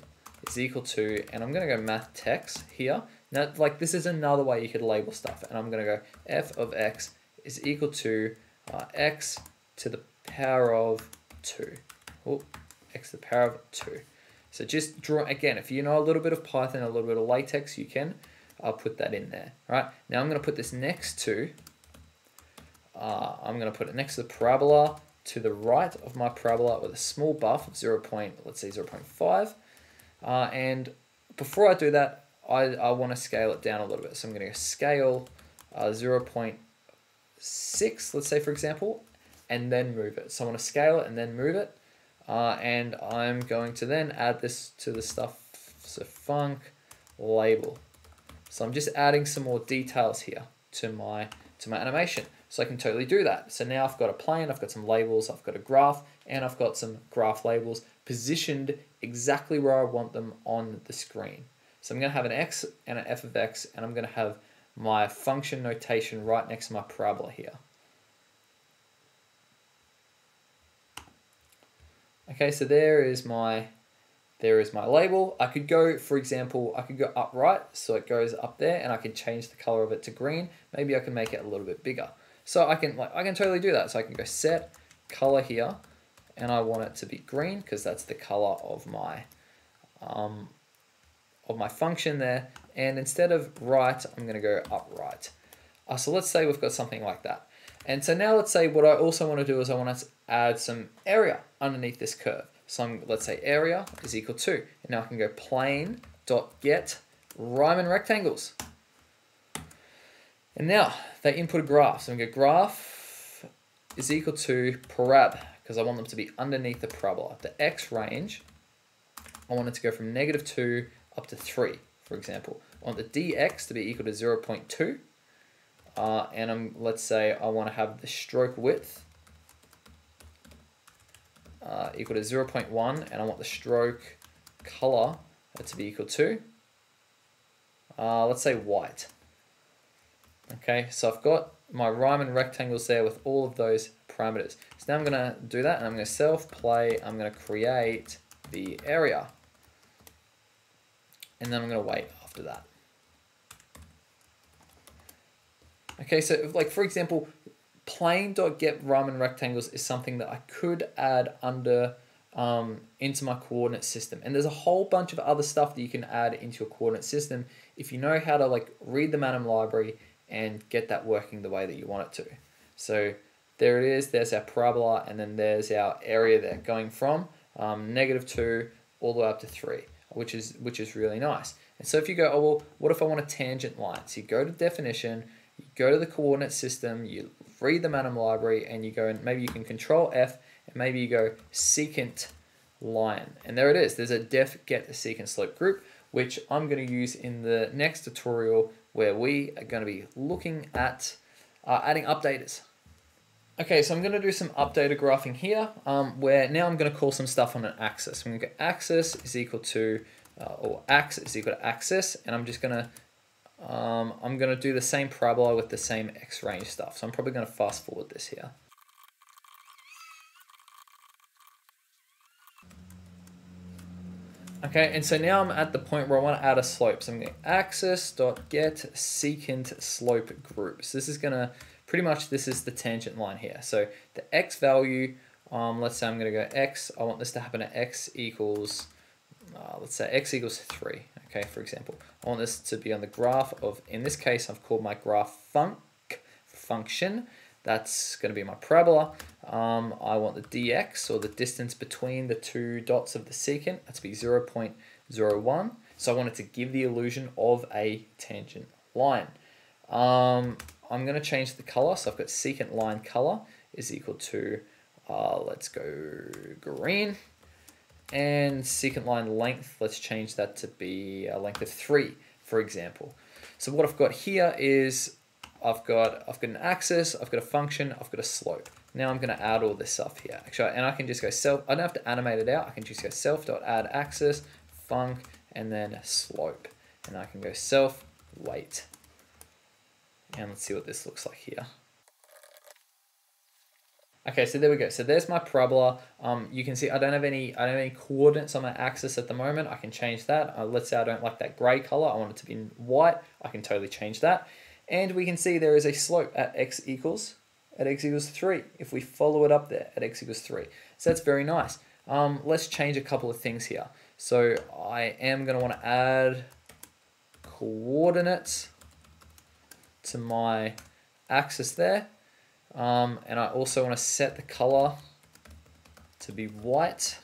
Speaker 1: is equal to, and I'm gonna go math text here. Now, like this is another way you could label stuff, and I'm gonna go f of x is equal to x to the power of 2. Oh, x to the power of 2. So just draw, again, if you know a little bit of Python, a little bit of latex, you can put that in there. All right, now I'm going to put this next to, I'm going to put it next to the parabola to the right of my parabola with a small buff of 0. Let's say 0.5. And before I do that, I want to scale it down a little bit. So I'm going to scale 0.6, let's say for example, and then move it. So I want to scale it and then move it. And I'm going to then add this to the stuff, so func label. So I'm just adding some more details here to my animation. So I can totally do that. So now I've got a plane, I've got some labels, I've got a graph, and I've got some graph labels positioned exactly where I want them on the screen. So I'm going to have an x and an f of x, and I'm going to have my function notation right next to my parabola here. Okay, so there is my label. I could go, for example, I could go upright, so it goes up there, and I can change the color of it to green. Maybe I can make it a little bit bigger. So I can totally do that. So I can go set color here, and I want it to be green because that's the color of my function there. And instead of right, I'm going to go upright. So let's say we've got something like that. And so now let's say what I also want to do is I want to add some area underneath this curve. So let's say area is equal to, and now I can go plane.get Riemann rectangles. And now they input a graph. So I'm going to go graph is equal to parab, because I want them to be underneath the parabola. The x range, I want it to go from -2 up to 3, for example. I want the dx to be equal to 0.2. And let's say I want to have the stroke width equal to 0.1, and I want the stroke color to be equal to, let's say white. Okay, so I've got my Riemann rectangles there with all of those parameters. So now I'm going to do that, and I'm going to self-play, I'm going to create the area, and then I'm going to wait after that. Okay, so like for example, plane.get Riemann rectangles is something that I could add under into my coordinate system. And there's a whole bunch of other stuff that you can add into your coordinate system if you know how to like read the Manim library and get that working the way that you want it to. So there it is, there's our parabola, and then there's our area there going from -2 all the way up to 3, which is really nice. And so if you go, oh well, what if I want a tangent line? So you go to definition, you go to the coordinate system, you read the Manim library, and you go, and maybe you can control F, and maybe you go secant line. And there it is. There's a def get the secant slope group, which I'm going to use in the next tutorial where we are going to be looking at adding updaters. Okay, so I'm going to do some updater graphing here, where now I'm going to call some stuff on an axis. I'm going to go axis is equal to, or ax is equal to axis, and I'm just going to do the same parabola with the same x range stuff. So I'm probably going to fast forward this here. Okay, and so now I'm at the point where I want to add a slope. So I'm going to axis.get secant slope group. So this is going to, pretty much this is the tangent line here. So the x value, let's say I'm going to go x, I want this to happen at x equals, let's say x equals 3, okay, for example. I want this to be on the graph of, in this case, I've called my graph function. That's going to be my parabola. I want the dx, or the distance between the two dots of the secant, to be 0.01. So I want it to give the illusion of a tangent line. I'm going to change the color. So I've got secant line color is equal to, let's go green. And secant line length, let's change that to be a length of 3, for example. So what I've got here is I've got an axis, I've got a function, I've got a slope. Now I'm going to add all this stuff here. Actually, and I can just go self, I don't have to animate it out. I can just go self.add axis, func, and then slope. And I can go self weight. And let's see what this looks like here. Okay, so there we go. So there's my parabola. You can see I don't have any coordinates on my axis at the moment. I can change that. Let's say I don't like that gray color. I want it to be in white. I can totally change that. And we can see there is a slope at x equals 3. If we follow it up there at x equals 3. So that's very nice. Let's change a couple of things here. So I am going to want to add coordinates to my axis there. And I also want to set the color to be white,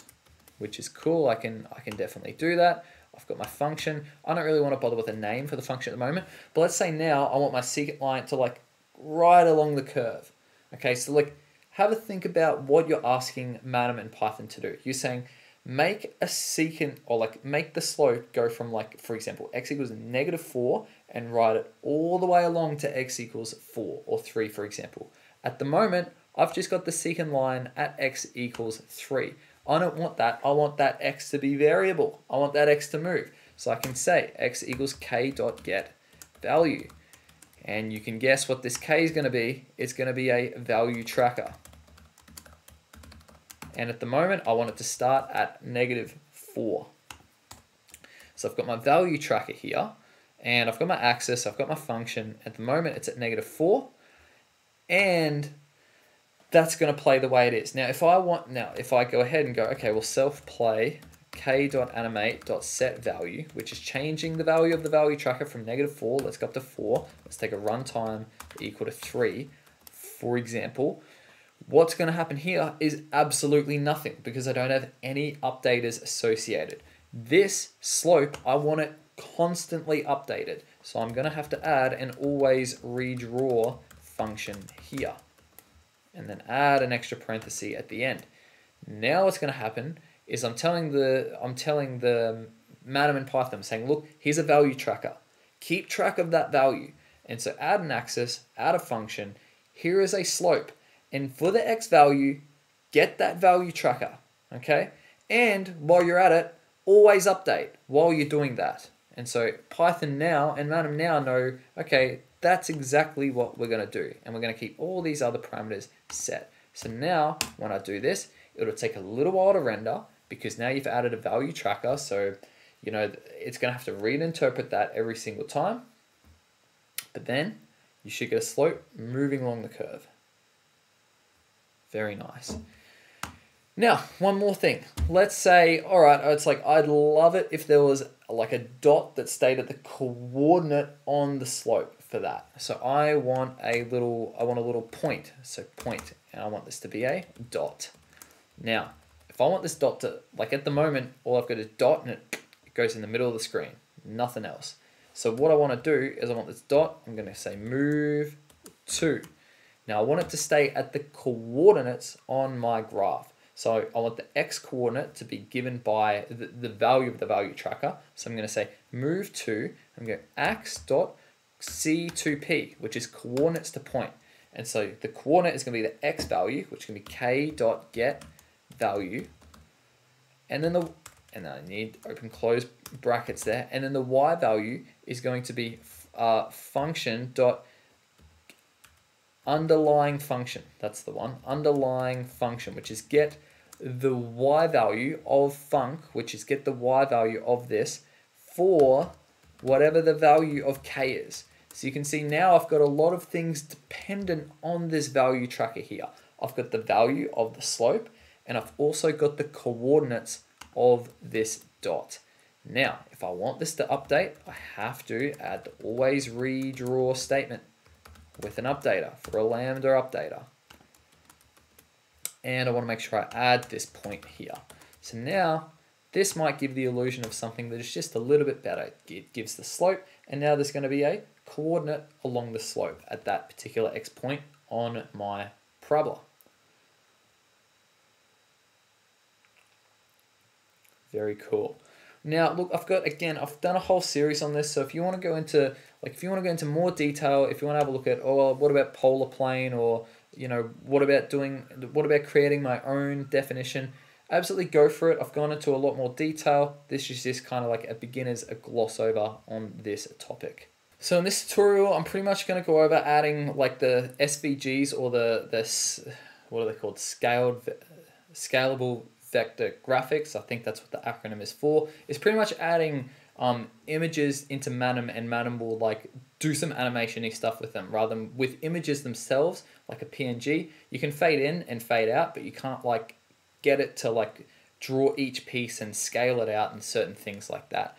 Speaker 1: which is cool. I can definitely do that. I've got my function. I don't really want to bother with a name for the function at the moment, but let's say now I want my secant line to like right along the curve. Okay, so like have a think about what you're asking Manim and Python to do. You're saying make a secant, or like make the slope go from, like, for example, x equals -4 and write it all the way along to x equals 4 or 3, for example. At the moment, I've just got the secant line at x equals 3. I don't want that. I want that x to be variable. I want that x to move. So I can say x equals k dot get value. And you can guess what this k is going to be. It's going to be a value tracker. And at the moment, I want it to start at -4. So I've got my value tracker here, and I've got my axis, I've got my function. At the moment, it's at -4, and that's going to play the way it is. Now, if I go ahead and go, okay, well, self-play k.animate.setValue, which is changing the value of the value tracker from -4, let's go up to 4. Let's take a runtime equal to 3, for example. What's going to happen here is absolutely nothing because I don't have any updaters associated. This slope, I want it constantly updated. So I'm going to have to add an always redraw function here. And then add an extra parenthesis at the end. Now what's going to happen is I'm telling the Manim and Python, I'm saying, look, here's a value tracker. Keep track of that value. And so add an axis, add a function. Here is a slope. And for the x value, get that value tracker, okay? And while you're at it, always update while you're doing that. And so Python now and Manim now know, okay, that's exactly what we're going to do. And we're going to keep all these other parameters set. So now when I do this, it'll take a little while to render because now you've added a value tracker. So, you know, it's going to have to read and interpret that every single time. But then you should get a slope moving along the curve. Very nice. Now, one more thing. Let's say, all right, it's like, I'd love it if there was like a dot that stayed at the coordinate on the slope for that. So I want a little point. So point, and I want this to be a dot. Now, if I want this dot to, like at the moment, all I've got is dot and it goes in the middle of the screen, nothing else. So what I want to do is I want this dot, I'm going to say move to. Now I want it to stay at the coordinates on my graph. So I want the x coordinate to be given by the value of the value tracker. So I'm going to say move to, I'm going to x.c2p, which is coordinates to point. And so the coordinate is going to be the x value, which can be k.get value. And then I need open close brackets there. And then the y value is going to be function dot underlying function. That's the one. Underlying function, which is get the y value of func, which is get the y value of this for whatever the value of k is. So you can see now I've got a lot of things dependent on this value tracker here. I've got the value of the slope, and I've also got the coordinates of this dot. Now, if I want this to update, I have to add the always redraw statement with an updater for a lambda updater. And I want to make sure I add this point here. So now this might give the illusion of something that is just a little bit better. It gives the slope, and now there's going to be a coordinate along the slope at that particular x point on my parabola. Very cool. Now, look, I've done a whole series on this. So if you want to go into more detail, if you want to have a look at, oh, what about polar plane or you know, what about creating my own definition? Absolutely go for it. I've gone into a lot more detail. This is just kind of like a gloss over on this topic. So in this tutorial, I'm pretty much going to go over adding like the SVGs, or the what are they called? Scalable vector graphics. I think that's what the acronym is for. It's pretty much adding images into Manim, and Manim will like do some animation-y stuff with them, rather than with images themselves, like a PNG. You can fade in and fade out, but you can't like get it to like draw each piece and scale it out and certain things like that,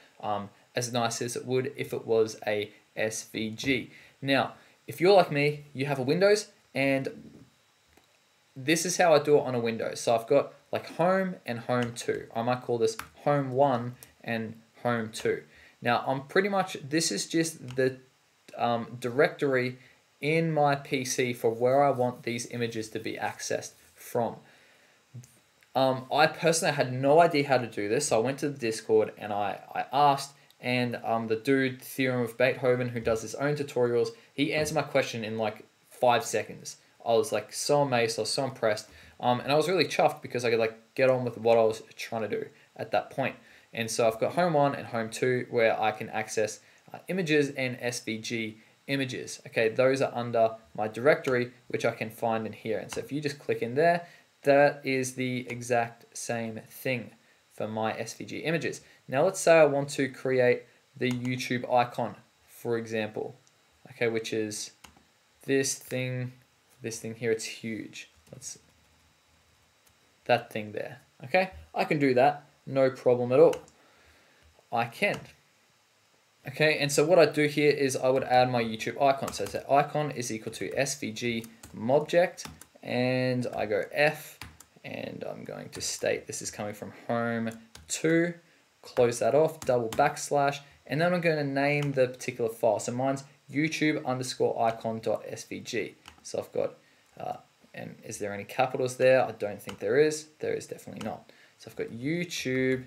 Speaker 1: as nice as it would if it was a SVG. Now, if you're like me, you have a Windows, and this is how I do it on a Windows. So I've got like home and home 2. I might call this home 1 and home 2. Now I'm pretty much, this is just the directory in my PC for where I want these images to be accessed from. I personally had no idea how to do this, so I went to the Discord and I asked, and the dude, Theorem of Beethoven, who does his own tutorials, he answered my question in like 5 seconds. I was like so amazed, I was so impressed, and I was really chuffed because I could like get on with what I was trying to do at that point. And so I've got home 1 and home 2 where I can access images and SVG images. Okay, those are under my directory, which I can find in here. And so if you just click in there, that is the exact same thing for my SVG images. Now let's say I want to create the YouTube icon, for example, okay, which is this thing here. It's huge. That thing there. Okay, I can do that, no problem at all. I can. Okay, and so what I do here is I would add my YouTube icon. So that icon is equal to SVG Mobject, and I go F, and I'm going to state this is coming from home 2, close that off, double backslash, and then I'm going to name the particular file. So mine's YouTube_icon.svg. So I've got, and is there any capitals there? I don't think there is. There is definitely not. So I've got YouTube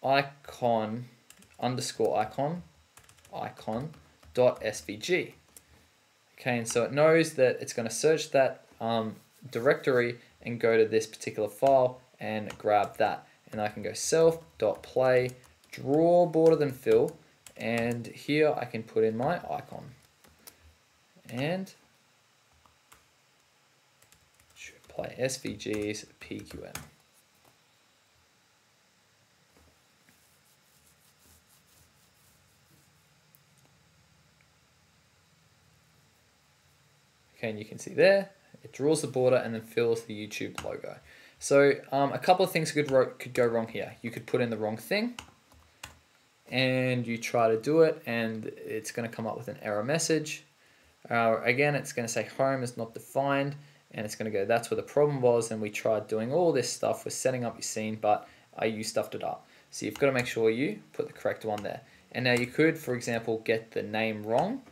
Speaker 1: icon_icon.svg. Okay, and so it knows that it's going to search that directory and go to this particular file and grab that. And I can go self.play, draw border than fill, and here I can put in my icon. And should play SVG's PQM. Okay, and you can see there, it draws the border and then fills the YouTube logo. So a couple of things could go wrong here. You could put in the wrong thing, and you try to do it, and it's going to come up with an error message. Again, it's going to say home is not defined, and it's going to go, that's where the problem was, and we tried doing all this stuff, we're setting up your scene, but you stuffed it up. So you've got to make sure you put the correct one there. And now you could, for example, get the name wrong,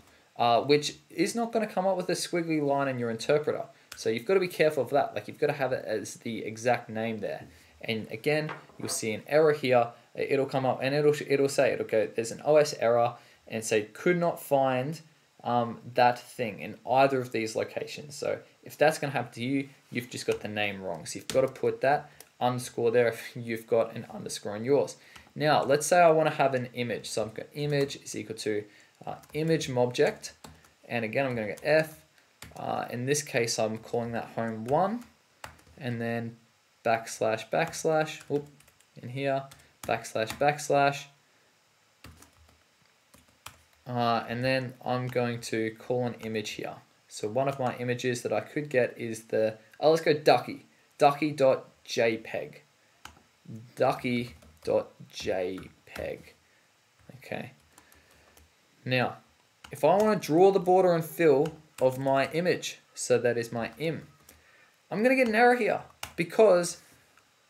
Speaker 1: which is not going to come up with a squiggly line in your interpreter. So you've got to be careful of that. Like, you've got to have it as the exact name there. And again, you'll see an error here. It'll come up and it'll say, it'll go, there's an OS error, and say could not find that thing in either of these locations. So if that's going to happen to you, you've just got the name wrong. So you've got to put that underscore there if you've got an underscore in yours. Now, let's say I want to have an image. So I've got image is equal to image Mobject. And again, I'm going to go F. In this case, I'm calling that home 1. And then backslash, whoop, in here, backslash. And then I'm going to call an image here. So one of my images that I could get is let's go ducky.jpg. Ducky.jpg. Okay. Now, if I want to draw the border and fill of my image, so that is my im, I'm going to get an error here because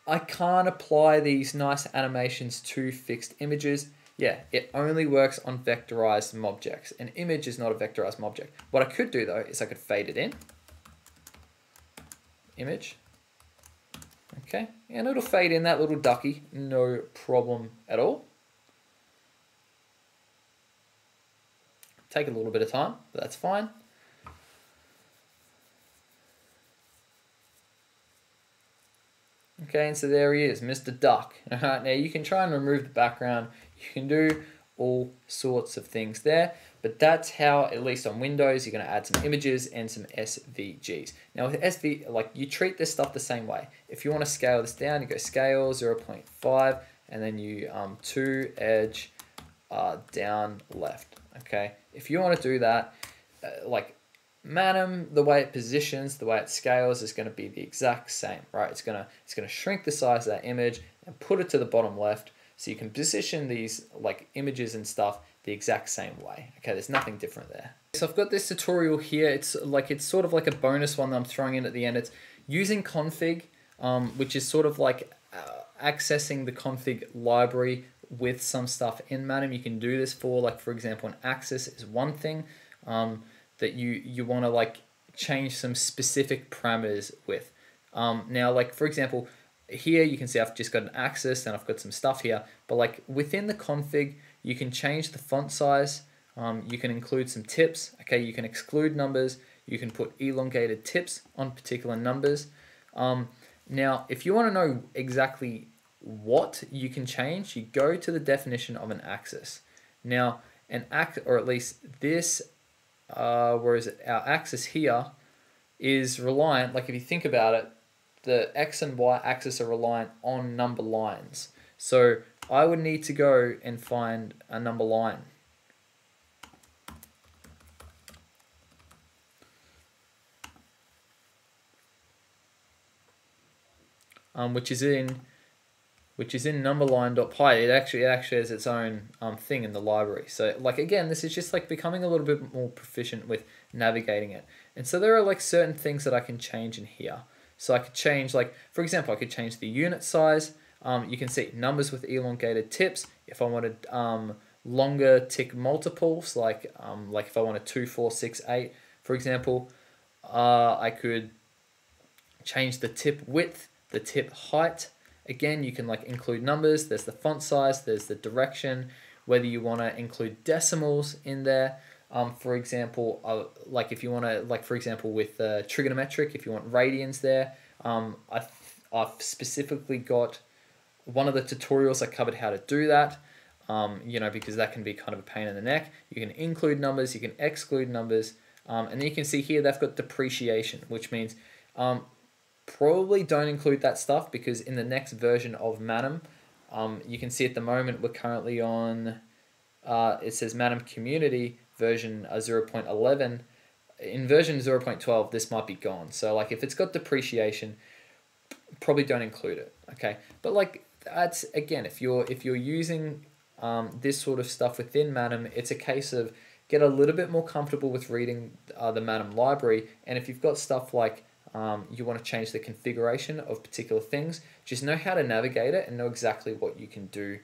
Speaker 1: I can't apply these nice animations to fixed images. Yeah, it only works on vectorized Mobjects. An image is not a vectorized Mobject. What I could do though is I could fade it in. Image. Okay, and it'll fade in that little ducky, no problem at all. Take a little bit of time, but that's fine. Okay, and so there he is, Mr. Duck. Now you can try and remove the background. You can do all sorts of things there, but that's how, at least on Windows, you're going to add some images and some SVGs. Now with like you treat this stuff the same way. If you want to scale this down, you go scale 0.5, and then you 2 edge down left. Okay, if you want to do that, like Manim, the way it positions, the way it scales is going to be the exact same, right? It's gonna shrink the size of that image and put it to the bottom left, so you can position these like images and stuff the exact same way. Okay, there's nothing different there. So I've got this tutorial here. It's sort of like a bonus one that I'm throwing in at the end. It's using config, which is sort of like accessing the config library with some stuff in Manim. You can do this for, like, for example, an axis is one thing that you want to like change some specific parameters with. Now, like for example, here you can see I've just got an axis and I've got some stuff here, but like within the config, you can change the font size. You can include some tips. Okay, you can exclude numbers. You can put elongated tips on particular numbers. Now, if you want to know exactly what you can change, you go to the definition of an axis. Now, or at least this, where is it? Our axis here is reliant, like if you think about it, the X and Y axis are reliant on number lines. So I would need to go and find a number line. Which is in numberline.py. It actually has its own thing in the library. So like again, this is just like becoming a little bit more proficient with navigating it. And so there are like certain things that I can change in here. So I could change, like for example, I could change the unit size. You can see numbers with elongated tips. If I wanted longer tick multiples, like if I wanted 2, 4, 6, 8, for example, I could change the tip width, the tip height. Again, you can like include numbers. There's the font size. There's the direction. Whether you want to include decimals in there. For example, like if you want to, like for example, with trigonometric, if you want radians there, I've specifically got one of the tutorials I covered how to do that. You know, because that can be kind of a pain in the neck. You can include numbers. You can exclude numbers. And then you can see here they've got depreciation, which means probably don't include that stuff, because in the next version of Manim, you can see at the moment we're currently on, it says Manim Community version 0.11. In version 0.12, this might be gone. So like if it's got depreciation, probably don't include it. Okay, but like that's, again, if you're using this sort of stuff within Manim, it's a case of get a little bit more comfortable with reading the Manim library, and if you've got stuff like you want to change the configuration of particular things, just know how to navigate it and know exactly what you can do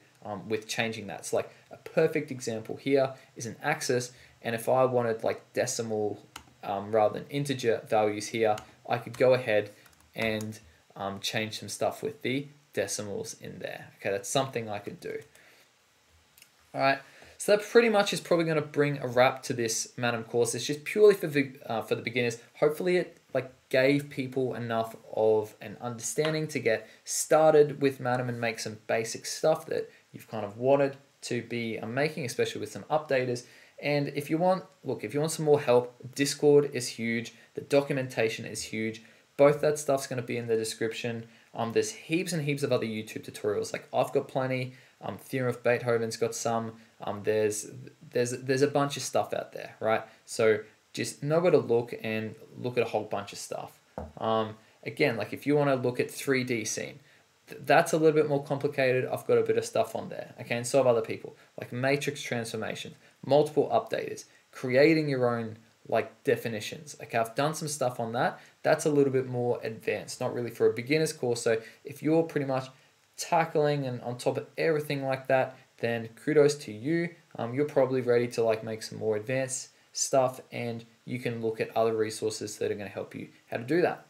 Speaker 1: with changing that. So like a perfect example here is an axis, and if I wanted like decimal rather than integer values here, I could go ahead and change some stuff with the decimals in there. Okay, that's something I could do. All right, so that pretty much is probably going to bring a wrap to this Manim course. It's just purely for the beginners. Hopefully it like gave people enough of an understanding to get started with Manim and make some basic stuff that you've kind of wanted to be making, especially with some updaters. And if you want, if you want some more help, Discord is huge. The documentation is huge. Both that stuff's going to be in the description. There's heaps and heaps of other YouTube tutorials. Like I've got plenty. Theorem of Beethoven's got some. There's a bunch of stuff out there, right? So just know where to look and look at a whole bunch of stuff. Again, like if you want to look at 3D scene, that's a little bit more complicated. I've got a bit of stuff on there. Okay, and so have other people. Like matrix transformation, multiple updaters, creating your own like definitions. Okay, I've done some stuff on that. That's a little bit more advanced, not really for a beginner's course. So if you're pretty much tackling and on top of everything like that, then kudos to you. You're probably ready to like make some more advanced stuff, and you can look at other resources that are going to help you how to do that.